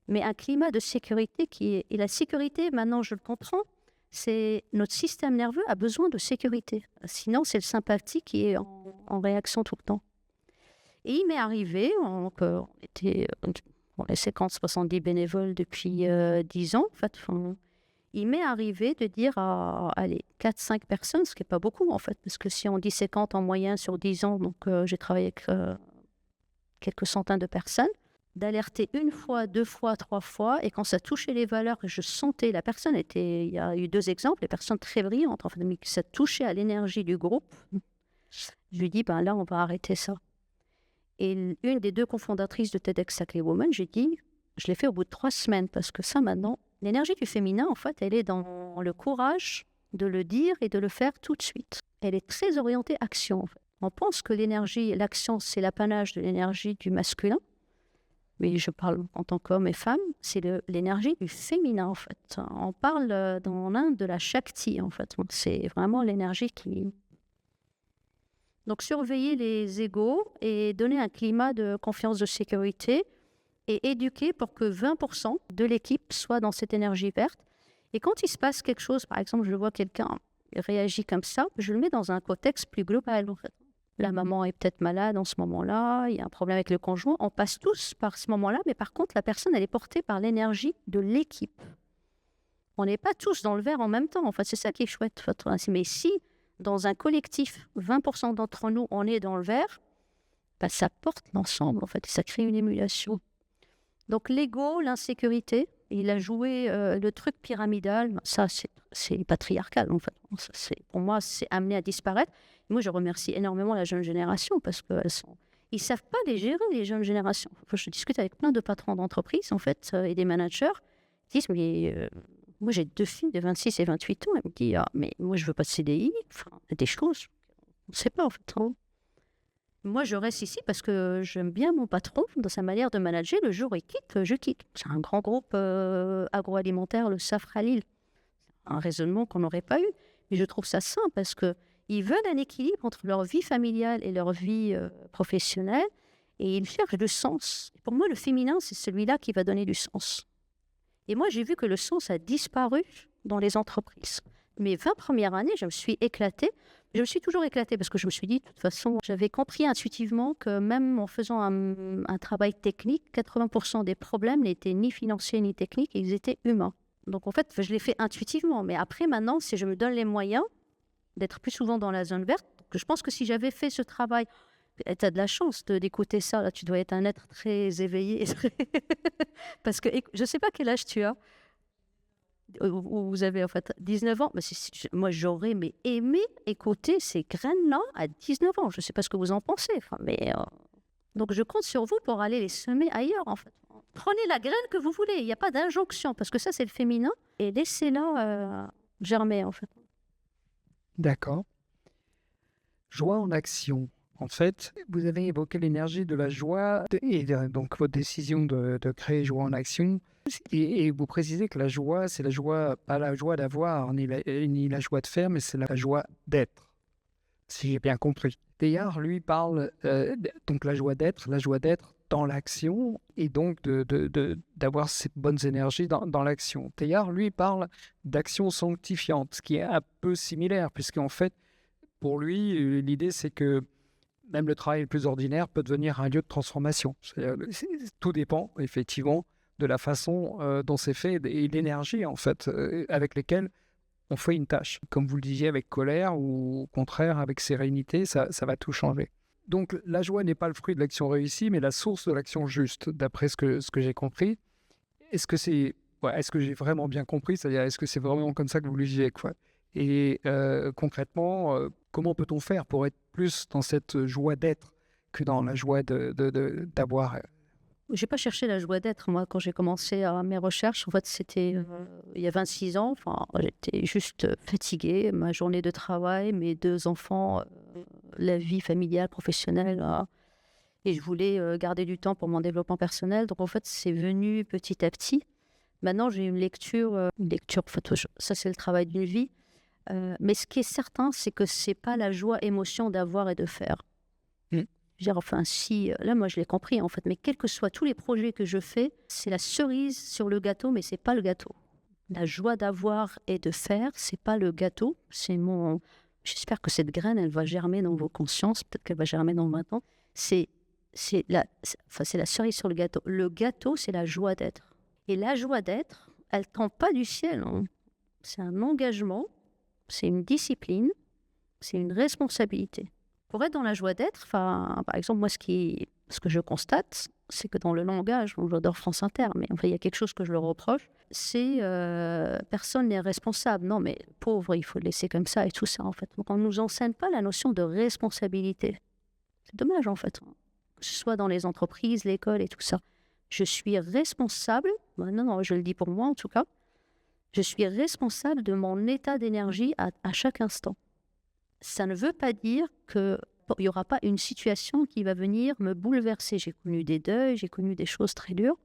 Mais un climat de sécurité Et la sécurité, maintenant, je le comprends, c'est notre système nerveux a besoin de sécurité. Sinon, c'est le sympathique qui est en réaction tout le temps. Et il m'est arrivé, on était 50-70 bénévoles depuis 10 ans, en fait. Il m'est arrivé de dire à 4-5 personnes, ce qui n'est pas beaucoup en fait, parce que si on dit 50 en moyenne sur 10 ans, donc j'ai travaillé avec quelques centaines de personnes, d'alerter 1 fois, 2 fois, 3 fois, et quand ça touchait les valeurs, et je sentais la personne il y a eu 2 exemples, les personnes très brillantes, en fait, mais que ça touchait à l'énergie du groupe, je lui dis, là, on va arrêter ça. Et une des 2 cofondatrices de TEDx Saclay Women, j'ai dit, je l'ai fait au bout de 3 semaines, parce que ça, maintenant, l'énergie du féminin, en fait, elle est dans le courage de le dire et de le faire tout de suite. Elle est très orientée action, en fait. On pense que l'action, c'est l'apanage de l'énergie du masculin, mais je parle en tant qu'homme et femme, c'est l'énergie du féminin, en fait. On parle dans l'Inde de la Shakti, en fait. Donc, c'est vraiment l'énergie qui... Donc, surveiller les égos et donner un climat de confiance, de sécurité, et éduquer pour que 20% de l'équipe soit dans cette énergie verte. Et quand il se passe quelque chose, par exemple, je vois quelqu'un réagir comme ça, je le mets dans un contexte plus global, en fait. La maman est peut-être malade en ce moment-là, il y a un problème avec le conjoint, on passe tous par ce moment-là, mais par contre, la personne, elle est portée par l'énergie de l'équipe. On n'est pas tous dans le vert en même temps, en fait, c'est ça qui est chouette. Mais si, dans un collectif, 20% d'entre nous, on est dans le vert, ça porte l'ensemble, en fait, et ça crée une émulation. Donc l'ego, l'insécurité, il a joué le truc pyramidal, ça c'est patriarcal en fait. Pour moi, c'est amené à disparaître. Et moi, je remercie énormément la jeune génération parce qu'ils ne savent pas les gérer, les jeunes générations. Je discute avec plein de patrons d'entreprise en fait, et des managers. Ils disent, mais moi j'ai 2 filles de 26 et 28 ans. Elles me disent, mais moi je veux pas de CDI. Des choses, on ne sait pas en fait. Moi, je reste ici parce que j'aime bien mon patron dans sa manière de manager. Le jour où il quitte, je quitte. C'est un grand groupe agroalimentaire, le Safra Lille. Un raisonnement qu'on n'aurait pas eu. Et je trouve ça sain parce qu'ils veulent un équilibre entre leur vie familiale et leur vie professionnelle et ils cherchent du sens. Pour moi, le féminin, c'est celui-là qui va donner du sens. Et moi, j'ai vu que le sens a disparu dans les entreprises. Mes 20 premières années, je me suis éclatée. Je me suis toujours éclatée parce que je me suis dit, de toute façon, j'avais compris intuitivement que même en faisant un travail technique, 80% des problèmes n'étaient ni financiers ni techniques, ils étaient humains. Donc en fait, je l'ai fait intuitivement. Mais après, maintenant, si je me donne les moyens d'être plus souvent dans la zone verte, je pense que si j'avais fait ce travail, tu as de la chance d'écouter ça, là, tu dois être un être très éveillé. Parce que je ne sais pas quel âge tu as. Vous avez en fait 19 ans. Mais moi, j'aurais aimé écouter ces graines-là à 19 ans. Je ne sais pas ce que vous en pensez. Donc, je compte sur vous pour aller les semer ailleurs, en fait. Prenez la graine que vous voulez. Il n'y a pas d'injonction, parce que ça, c'est le féminin. Et laissez-la germer, en fait. D'accord. Joie en action. En fait, vous avez évoqué l'énergie de la joie et donc votre décision de créer Joie en action. Et vous précisez que la joie, c'est la joie, pas la joie d'avoir, ni la joie de faire, mais c'est la joie d'être, si j'ai bien compris. Teilhard, lui, parle donc la joie d'être dans l'action et donc d'avoir cette bonnes énergies dans l'action. Teilhard, lui, parle d'action sanctifiante, ce qui est un peu similaire, puisqu'en fait, pour lui, l'idée, c'est que même le travail le plus ordinaire peut devenir un lieu de transformation. Tout dépend, effectivement, de la façon dont c'est fait et l'énergie, en fait, avec lesquelles on fait une tâche. Comme vous le disiez, avec colère ou au contraire, avec sérénité, ça va tout changer. Donc, la joie n'est pas le fruit de l'action réussie, mais la source de l'action juste, d'après ce que j'ai compris. Est-ce que j'ai vraiment bien compris? C'est-à-dire, est-ce que c'est vraiment comme ça que vous le disiez, quoi? Et concrètement, comment peut-on faire pour être plus dans cette joie d'être que dans la joie d'avoir? Je n'ai pas cherché la joie d'être. Moi, quand j'ai commencé mes recherches, en fait, c'était il y a 26 ans. Enfin, j'étais juste fatiguée. Ma journée de travail, mes 2 enfants, la vie familiale, professionnelle. Et je voulais garder du temps pour mon développement personnel. Donc, en fait, c'est venu petit à petit. Maintenant, j'ai une lecture. En fait, ça, c'est le travail d'une vie. Mais ce qui est certain, c'est que ce n'est pas la joie émotion d'avoir et de faire. Enfin, là, moi, je l'ai compris, en fait. Mais quels que soient tous les projets que je fais, c'est la cerise sur le gâteau, mais ce n'est pas le gâteau. La joie d'avoir et de faire, ce n'est pas le gâteau. J'espère que cette graine, elle va germer dans vos consciences. Peut-être qu'elle va germer dans maintenant. C'est la cerise sur le gâteau. Le gâteau, c'est la joie d'être. Et la joie d'être, elle ne tombe pas du ciel. Hein. C'est un engagement, c'est une discipline, c'est une responsabilité. Pour être dans la joie d'être, par exemple, moi, ce que je constate, c'est que dans le langage, j'adore France Inter, mais il y a quelque chose que je leur reproche, c'est personne n'est responsable. Non, mais pauvre, il faut le laisser comme ça et tout ça, en fait. Donc, on ne nous enseigne pas la notion de responsabilité. C'est dommage, en fait. Que ce soit dans les entreprises, l'école et tout ça. Je suis responsable, non, je le dis pour moi en tout cas, je suis responsable de mon état d'énergie à chaque instant. Ça ne veut pas dire qu'il n'y aura pas une situation qui va venir me bouleverser. J'ai connu des deuils, j'ai connu des choses très dures.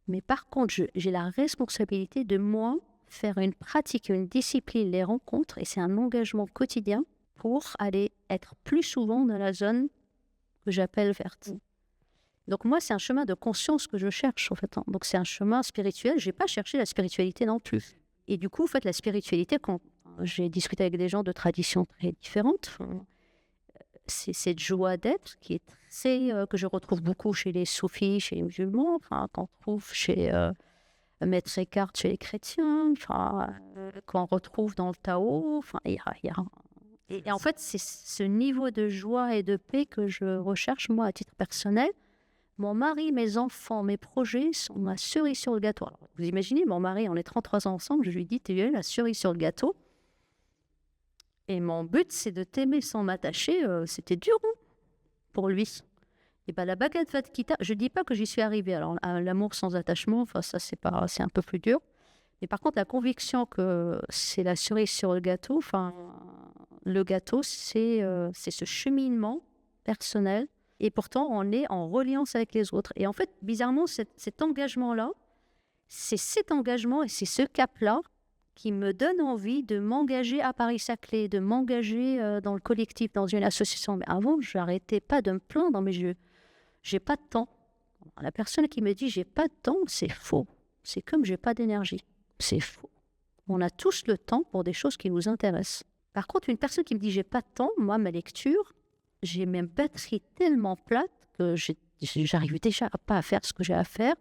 Mais par contre, j'ai la responsabilité de moi faire une pratique, une discipline, les rencontres. Et c'est un engagement quotidien pour aller être plus souvent dans la zone que j'appelle verte. Donc moi, c'est un chemin de conscience que je cherche, en fait. Donc c'est un chemin spirituel. Je n'ai pas cherché la spiritualité non plus. Et du coup, en fait, la spiritualité, quand j'ai discuté avec des gens de traditions très différentes, c'est cette joie d'être qui est que je retrouve beaucoup chez les soufis, chez les musulmans, qu'on trouve chez Maître Eckhart, chez les chrétiens, qu'on retrouve dans le Tao. Et en fait, c'est ce niveau de joie et de paix que je recherche, moi, à titre personnel. Mon mari, mes enfants, mes projets sont ma cerise sur le gâteau. Alors, vous imaginez, mon mari, on est 33 ans ensemble, je lui dis, tu es la cerise sur le gâteau. Et mon but, c'est de t'aimer sans m'attacher. C'était dur pour lui. Et la Bhagavad Gita, je ne dis pas que j'y suis arrivée. Alors, l'amour sans attachement, ça, c'est un peu plus dur. Mais par contre, la conviction que c'est la cerise sur le gâteau, le gâteau, c'est ce cheminement personnel. Et pourtant, on est en reliance avec les autres. Et en fait, bizarrement, cet engagement-là, c'est cet engagement et c'est ce cap-là qui me donne envie de m'engager à Paris-Saclay, de m'engager dans le collectif, dans une association. Mais avant, je n'arrêtais pas de me plaindre, mais j'ai pas de temps. La personne qui me dit j'ai pas de temps, c'est faux. C'est comme j'ai pas d'énergie. C'est faux. On a tous le temps pour des choses qui nous intéressent. Par contre, une personne qui me dit j'ai pas de temps, moi, ma lecture, j'ai mes batteries tellement plates que j'arrive déjà pas à faire ce que j'ai à faire.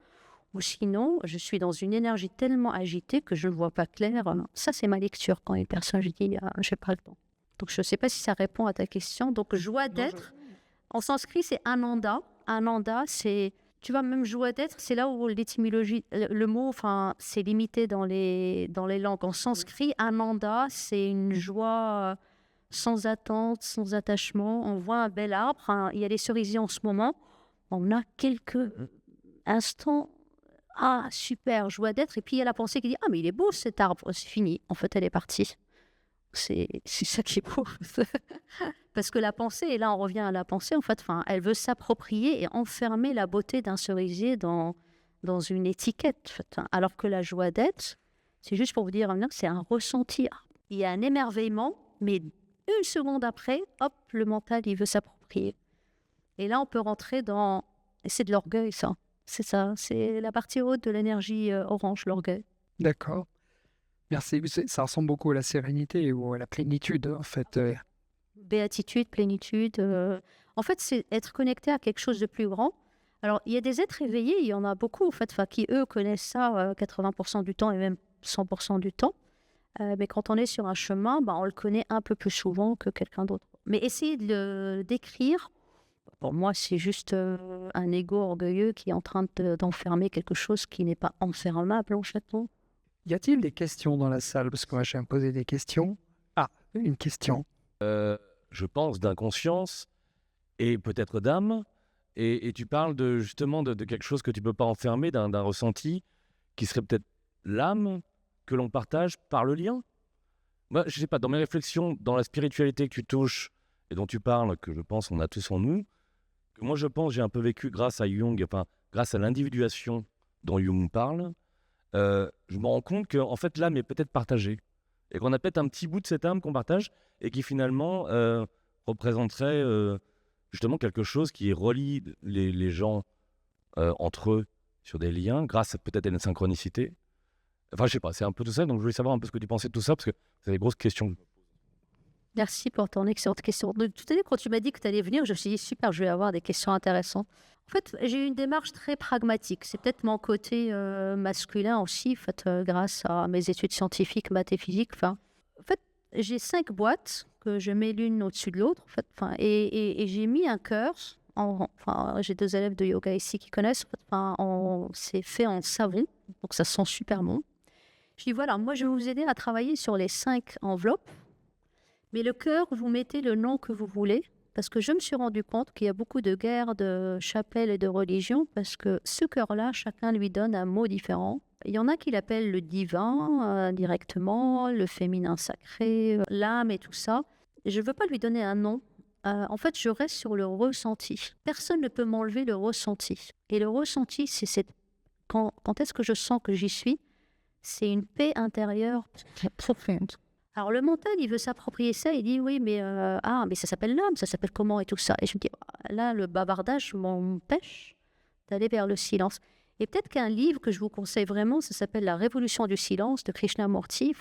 Ou sinon, je suis dans une énergie tellement agitée que je ne vois pas clair. Ça, c'est ma lecture quand une personne dit j'ai pas le temps. Donc, je ne sais pas si ça répond à ta question. Donc, joie d'être, en sanskrit, c'est ananda. Ananda, c'est, tu vois, même joie d'être, c'est là où l'étymologie, le mot, enfin, c'est limité dans les langues. En sanskrit, ananda, c'est une joie sans attente, sans attachement. On voit un bel arbre, il y a les cerisiers en ce moment. On a quelques instants. Ah, super, joie d'être. Et puis, il y a la pensée qui dit, ah, mais il est beau cet arbre. C'est fini. En fait, elle est partie. C'est ça qui est beau. Parce que la pensée, et là, on revient à la pensée, en fait, elle veut s'approprier et enfermer la beauté d'un cerisier dans une étiquette. En fait, alors que la joie d'être, c'est juste pour vous dire, c'est un ressenti. Il y a un émerveillement, mais une seconde après, hop, le mental, il veut s'approprier. Et là, on peut rentrer dans... Et c'est de l'orgueil, ça. C'est ça, c'est la partie haute de l'énergie orange, l'orgueil. D'accord. Merci. Ça ressemble beaucoup à la sérénité ou à la plénitude, en fait. Béatitude, plénitude. En fait, c'est être connecté à quelque chose de plus grand. Alors, il y a des êtres éveillés, il y en a beaucoup, en fait, qui, eux, connaissent ça 80% du temps et même 100% du temps. Mais quand on est sur un chemin, on le connaît un peu plus souvent que quelqu'un d'autre. Mais essayer de le décrire, pour moi, c'est juste un ego orgueilleux qui est en train d'enfermer quelque chose qui n'est pas enfermable, en fait. Y a-t-il des questions dans la salle? Parce que moi, je vais me poser des questions. Ah, une question. Je pense d'inconscience et peut-être d'âme. Et tu parles justement de quelque chose que tu ne peux pas enfermer, d'un ressenti qui serait peut-être l'âme que l'on partage par le lien. Moi, je ne sais pas, dans mes réflexions, dans la spiritualité que tu touches et dont tu parles, que je pense on a tous en nous, que moi je pense j'ai un peu vécu grâce à Jung, grâce à l'individuation dont Jung parle, je me rends compte qu'en fait l'âme est peut-être partagée et qu'on a peut-être un petit bout de cette âme qu'on partage et qui finalement représenterait justement quelque chose qui relie les gens entre eux sur des liens grâce peut-être à une synchronicité. Enfin, je sais pas, c'est un peu tout ça, donc je voulais savoir un peu ce que tu pensais de tout ça parce que c'est des grosses questions. Merci pour ton excellente question. Tout à l'heure, quand tu m'as dit que tu allais venir, je me suis dit, super, je vais avoir des questions intéressantes. En fait, j'ai eu une démarche très pragmatique. C'est peut-être mon côté masculin aussi, en fait, grâce à mes études scientifiques, maths et physique. En fait, j'ai 5 boîtes que je mets l'une au-dessus de l'autre. En fait, et j'ai mis un cœur. J'ai 2 élèves de yoga ici qui connaissent. C'est fait en savon, donc ça sent super bon. Je dis, voilà, moi, je vais vous aider à travailler sur les 5 enveloppes. Mais le cœur, vous mettez le nom que vous voulez, parce que je me suis rendu compte qu'il y a beaucoup de guerres de chapelles et de religions, parce que ce cœur-là, chacun lui donne un mot différent. Il y en a qui l'appellent le divin directement, le féminin sacré, l'âme et tout ça. Je ne veux pas lui donner un nom. En fait, je reste sur le ressenti. Personne ne peut m'enlever le ressenti. Et le ressenti, c'est quand est-ce que je sens que j'y suis? C'est une paix intérieure profonde. Alors, le mental, il veut s'approprier ça. Il dit, oui, mais ça s'appelle l'âme, ça s'appelle comment et tout ça. Et je me dis, là, le bavardage m'empêche d'aller vers le silence. Et peut-être qu'un livre que je vous conseille vraiment, ça s'appelle La Révolution du silence de Krishnamurti.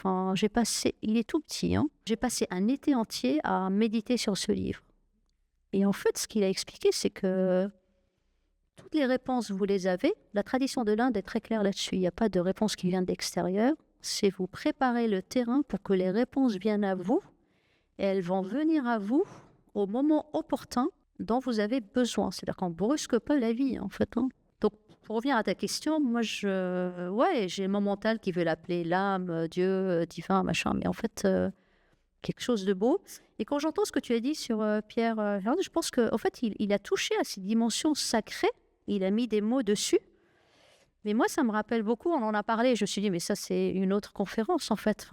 Il est tout petit. J'ai passé un été entier à méditer sur ce livre. Et en fait, ce qu'il a expliqué, c'est que toutes les réponses, vous les avez. La tradition de l'Inde est très claire là-dessus. Il n'y a pas de réponse qui vient de l'extérieur. C'est vous préparer le terrain pour que les réponses viennent à vous. Et elles vont venir à vous au moment opportun dont vous avez besoin. C'est-à-dire qu'on ne brusque pas la vie, en fait. Donc, pour revenir à ta question, moi, j'ai mon mental qui veut l'appeler l'âme, Dieu, divin, machin. Mais en fait, quelque chose de beau. Et quand j'entends ce que tu as dit sur Pierre, je pense qu'en fait, il a touché à ces dimensions sacrées. Il a mis des mots dessus. Mais moi, ça me rappelle beaucoup, on en a parlé, je me suis dit, mais ça, c'est une autre conférence, en fait.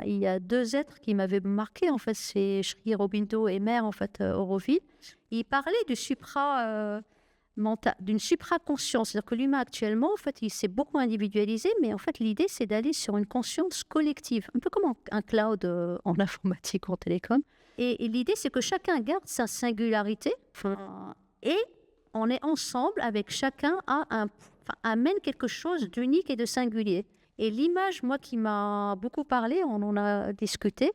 Il y a 2 êtres qui m'avaient marqué, en fait, c'est Sri Aurobindo et Mère, en fait, Auroville. Ils parlaient du d'une supraconscience. C'est-à-dire que l'humain actuellement, en fait, il s'est beaucoup individualisé, mais en fait, l'idée, c'est d'aller sur une conscience collective, un peu comme un cloud en informatique ou en télécom. Et l'idée, c'est que chacun garde sa singularité et on est ensemble avec chacun amène quelque chose d'unique et de singulier. Et l'image, moi, qui m'a beaucoup parlé, on en a discuté,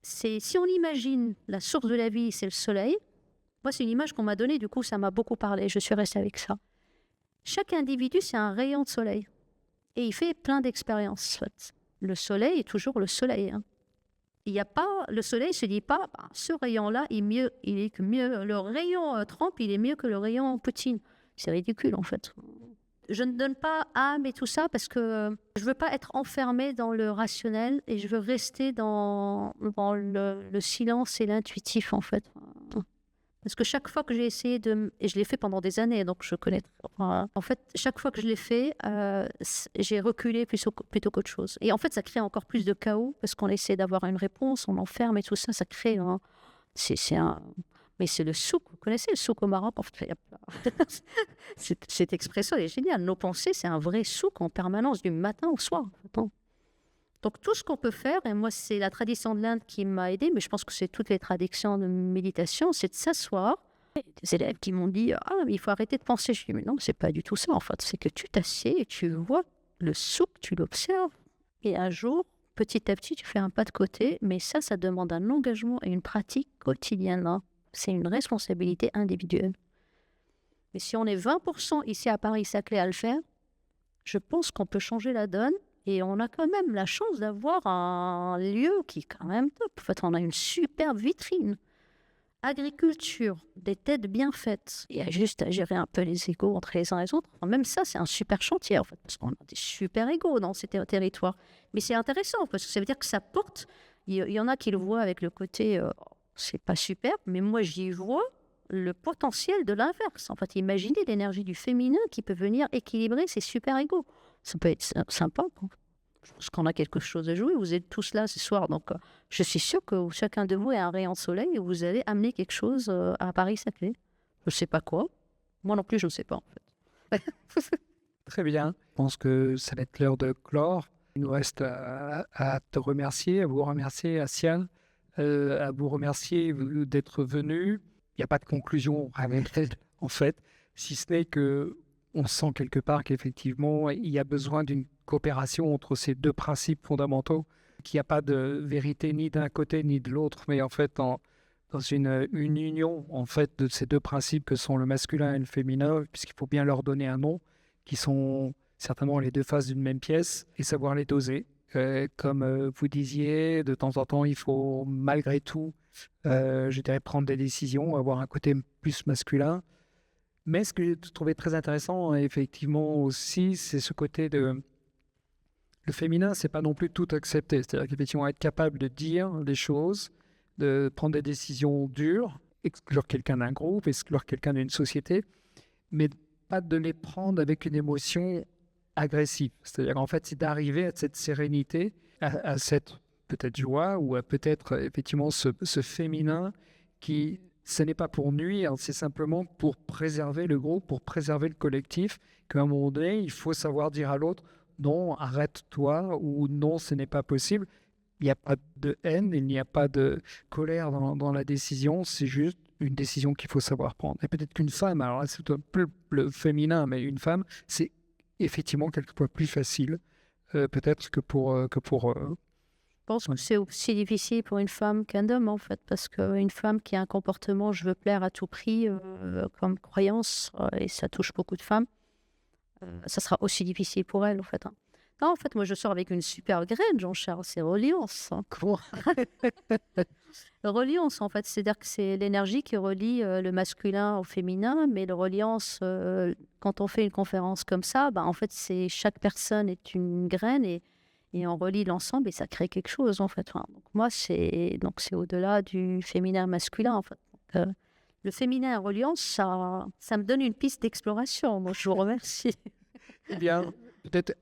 c'est si on imagine la source de la vie, c'est le soleil. Moi, c'est une image qu'on m'a donnée, du coup, ça m'a beaucoup parlé. Je suis restée avec ça. Chaque individu, c'est un rayon de soleil. Et il fait plein d'expériences. En fait. Le soleil est toujours le soleil. Hein. Il y a pas, le soleil ne se dit pas, bah, ce rayon-là, il est mieux. Le rayon Trump, il est mieux que le rayon Poutine. C'est ridicule, en fait. Je ne donne pas âme et tout ça parce que je ne veux pas être enfermée dans le rationnel et je veux rester dans le silence et l'intuitif, en fait. Parce que chaque fois que j'ai essayé et je l'ai fait pendant des années, donc je connais. En fait, chaque fois que je l'ai fait, j'ai reculé plutôt qu'autre chose. Et en fait, ça crée encore plus de chaos parce qu'on essaie d'avoir une réponse, on enferme et tout ça, ça crée mais c'est le souk, vous connaissez le souk au Maroc? En fait, cette expression elle est géniale. Nos pensées, c'est un vrai souk en permanence du matin au soir. Donc tout ce qu'on peut faire, et moi c'est la tradition de l'Inde qui m'a aidée, mais je pense que c'est toutes les traditions de méditation, c'est de s'asseoir. Des élèves qui m'ont dit « Ah, mais il faut arrêter de penser ». Je dis « Mais non, c'est pas du tout ça en fait, c'est que tu t'assieds et tu vois le souk, tu l'observes, et un jour, petit à petit, tu fais un pas de côté, mais ça demande un engagement et une pratique quotidienne. Hein. C'est une responsabilité individuelle. Mais si on est 20% ici à Paris-Saclay à le faire, je pense qu'on peut changer la donne. Et on a quand même la chance d'avoir un lieu qui est quand même top. En fait, on a une superbe vitrine. Agriculture, des têtes bien faites. Il y a juste à gérer un peu les égos entre les uns et les autres. Enfin, même ça, c'est un super chantier, en fait, parce qu'on a des super égos dans ces territoires. Mais c'est intéressant, parce que ça veut dire que ça porte... Il y en a qui le voient avec le côté... c'est pas super, mais moi, j'y vois le potentiel de l'inverse. En fait, imaginez l'énergie du féminin qui peut venir équilibrer ces super égos. Ça peut être sympa. Quoi. Je pense qu'on a quelque chose à jouer. Vous êtes tous là ce soir. Donc, je suis sûre que chacun de vous est un rayon de soleil et vous allez amener quelque chose à Paris-Saclay. Je ne sais pas quoi. Moi non plus, je ne sais pas, en fait. Très bien. Je pense que ça va être l'heure de clore. Il nous reste à te remercier, à vous remercier, Assia, à vous remercier d'être venu. Il n'y a pas de conclusion en fait, si ce n'est que on sent quelque part qu'effectivement, il y a besoin d'une coopération entre ces deux principes fondamentaux, qu'il n'y a pas de vérité ni d'un côté ni de l'autre, mais en fait, dans une union en fait, de ces deux principes que sont le masculin et le féminin, puisqu'il faut bien leur donner un nom, qui sont certainement les deux faces d'une même pièce, et savoir les doser. Comme vous disiez, de temps en temps, il faut malgré tout, je dirais, prendre des décisions, avoir un côté plus masculin. Mais ce que j'ai trouvé très intéressant, effectivement, aussi, c'est ce côté de... Le féminin, c'est pas non plus tout accepter. C'est-à-dire qu'effectivement, être capable de dire des choses, de prendre des décisions dures, exclure quelqu'un d'un groupe, exclure quelqu'un d'une société, mais pas de les prendre avec une émotion agressive. C'est-à-dire, en fait, c'est d'arriver à cette sérénité, à cette peut-être joie, ou à peut-être, effectivement, ce féminin qui... Ce n'est pas pour nuire, c'est simplement pour préserver le groupe, pour préserver le collectif, qu'à un moment donné, il faut savoir dire à l'autre « non, arrête-toi » ou « non, ce n'est pas possible ». Il n'y a pas de haine, il n'y a pas de colère dans la décision, c'est juste une décision qu'il faut savoir prendre. Et peut-être qu'une femme, alors là c'est un peu le féminin, mais une femme, c'est effectivement quelquefois plus facile, peut-être que pour Je pense que c'est aussi difficile pour une femme qu'un homme, en fait, parce qu'une femme qui a un comportement « je veux plaire à tout prix » comme croyance, et ça touche beaucoup de femmes, ça sera aussi difficile pour elle, en fait. Hein. Non, en fait, moi, je sors avec une super graine, Jean-Charles, c'est reliance. Hein. Reliance, en fait, c'est-à-dire que c'est l'énergie qui relie le masculin au féminin, mais le reliance, quand on fait une conférence comme ça, en fait, c'est chaque personne est une graine et on relie l'ensemble et ça crée quelque chose, en fait. Enfin, donc moi, c'est au-delà du féminin-masculin, en fait. Donc, le féminin en reliance, ça me donne une piste d'exploration. Moi, je vous remercie. Eh bien, peut-être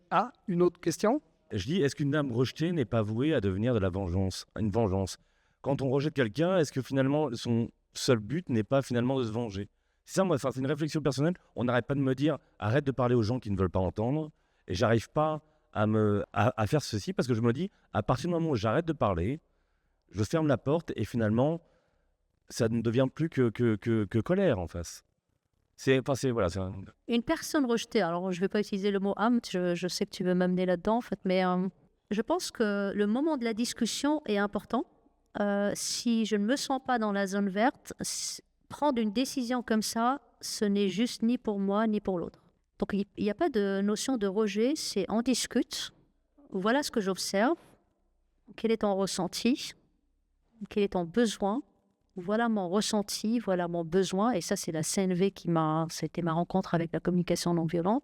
une autre question. Je dis, est-ce qu'une âme rejetée n'est pas vouée à devenir de la vengeance, une vengeance? Quand on rejette quelqu'un, est-ce que finalement, son seul but n'est pas finalement de se venger? C'est ça, moi, c'est une réflexion personnelle. On n'arrête pas de me dire, arrête de parler aux gens qui ne veulent pas entendre. Et j'arrive pas à faire ceci parce que je me dis, à partir du moment où j'arrête de parler, je ferme la porte et finalement, ça ne devient plus que colère en face. Voilà, Une personne rejetée, alors je ne vais pas utiliser le mot âme, je sais que tu veux m'amener là-dedans en fait, mais je pense que le moment de la discussion est important. Si je ne me sens pas dans la zone verte, prendre une décision comme ça, ce n'est juste ni pour moi ni pour l'autre. Donc il n'y a pas de notion de rejet, c'est on discute, voilà ce que j'observe, quel est ton ressenti, quel est ton besoin, voilà mon ressenti, voilà mon besoin, et ça c'est la CNV c'était ma rencontre avec la communication non violente.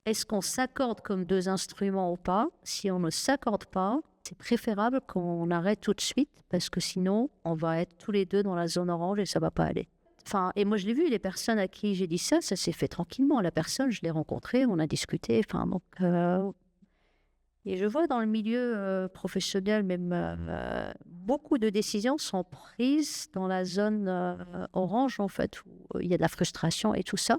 Est-ce qu'on s'accorde comme deux instruments ou pas? Si on ne s'accorde pas, c'est préférable qu'on arrête tout de suite parce que sinon, on va être tous les deux dans la zone orange et ça ne va pas aller. Enfin, et moi, je l'ai vu, les personnes à qui j'ai dit ça s'est fait tranquillement. La personne, je l'ai rencontrée, on a discuté. Enfin, donc, et je vois dans le milieu professionnel, même beaucoup de décisions sont prises dans la zone orange, en fait, où il y a de la frustration et tout ça.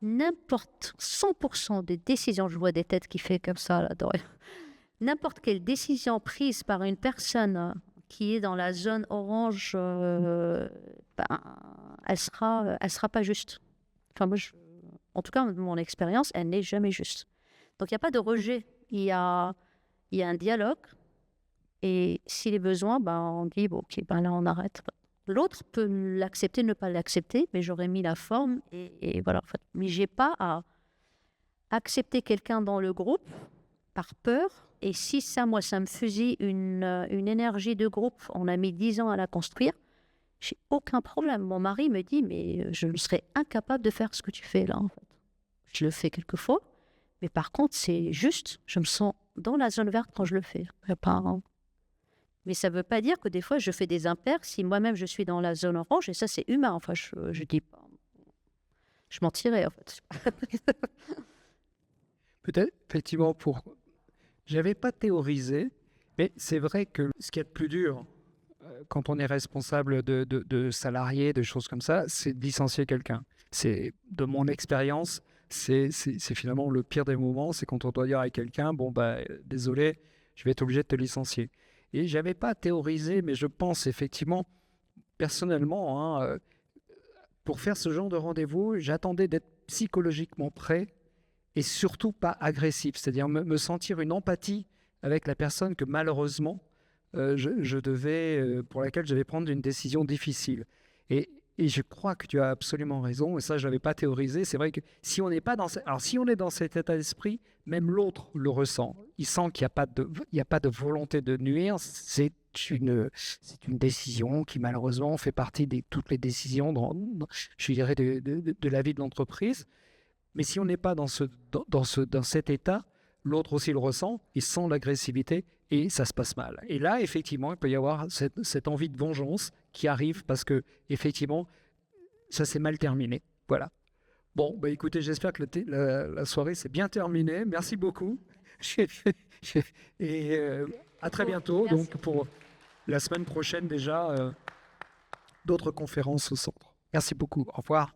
100% des décisions, je vois des têtes qui fait comme ça, là, n'importe quelle décision prise par une personne qui est dans la zone orange, elle sera pas juste. Enfin, moi, en tout cas, mon expérience, elle n'est jamais juste. Donc, il n'y a pas de rejet. Il y a un dialogue. Et s'il est besoin, on dit, bon, ok, là, on arrête. L'autre peut l'accepter, ne pas l'accepter, mais j'aurais mis la forme. Et voilà. En fait. Mais je n'ai pas à accepter quelqu'un dans le groupe par peur. Et si moi, ça me fusille une énergie de groupe, on a mis 10 ans à la construire, j'ai aucun problème. Mon mari me dit, mais je serais incapable de faire ce que tu fais là, en fait. Je le fais quelquefois, mais par contre, c'est juste, je me sens dans la zone verte quand je le fais. Mais ça ne veut pas dire que des fois, je fais des impairs si moi-même, je suis dans la zone orange, et ça, c'est humain. Enfin, je dis pas. Je mentirais, en fait. Peut-être, effectivement, j'avais pas théorisé, mais c'est vrai que ce qui est le plus dur quand on est responsable de salariés, de choses comme ça, c'est de licencier quelqu'un. C'est, de mon expérience, c'est finalement le pire des moments, c'est quand on doit dire à quelqu'un, bon, désolé, je vais être obligé de te licencier. Et j'avais pas théorisé, mais je pense effectivement, personnellement, pour faire ce genre de rendez-vous, j'attendais d'être psychologiquement prêt et surtout pas agressif, c'est-à-dire me sentir une empathie avec la personne que malheureusement pour laquelle je devais prendre une décision difficile. Et je crois que tu as absolument raison, et ça je n'avais pas théorisé. C'est vrai que si on n'est pas si on est dans cet état d'esprit, même l'autre le ressent. Il sent qu'il n'y a pas de volonté de nuire. C'est une décision qui malheureusement fait partie de toutes les décisions je dirais de la vie de l'entreprise. Mais si on n'est pas dans cet état, l'autre aussi le ressent, il sent l'agressivité et ça se passe mal. Et là, effectivement, il peut y avoir cette envie de vengeance qui arrive parce que, effectivement, ça s'est mal terminé. Voilà. Bon, écoutez, j'espère que la soirée s'est bien terminée. Merci beaucoup. Et à très bientôt. Merci. Donc, pour la semaine prochaine déjà, d'autres conférences au centre. Merci beaucoup. Au revoir.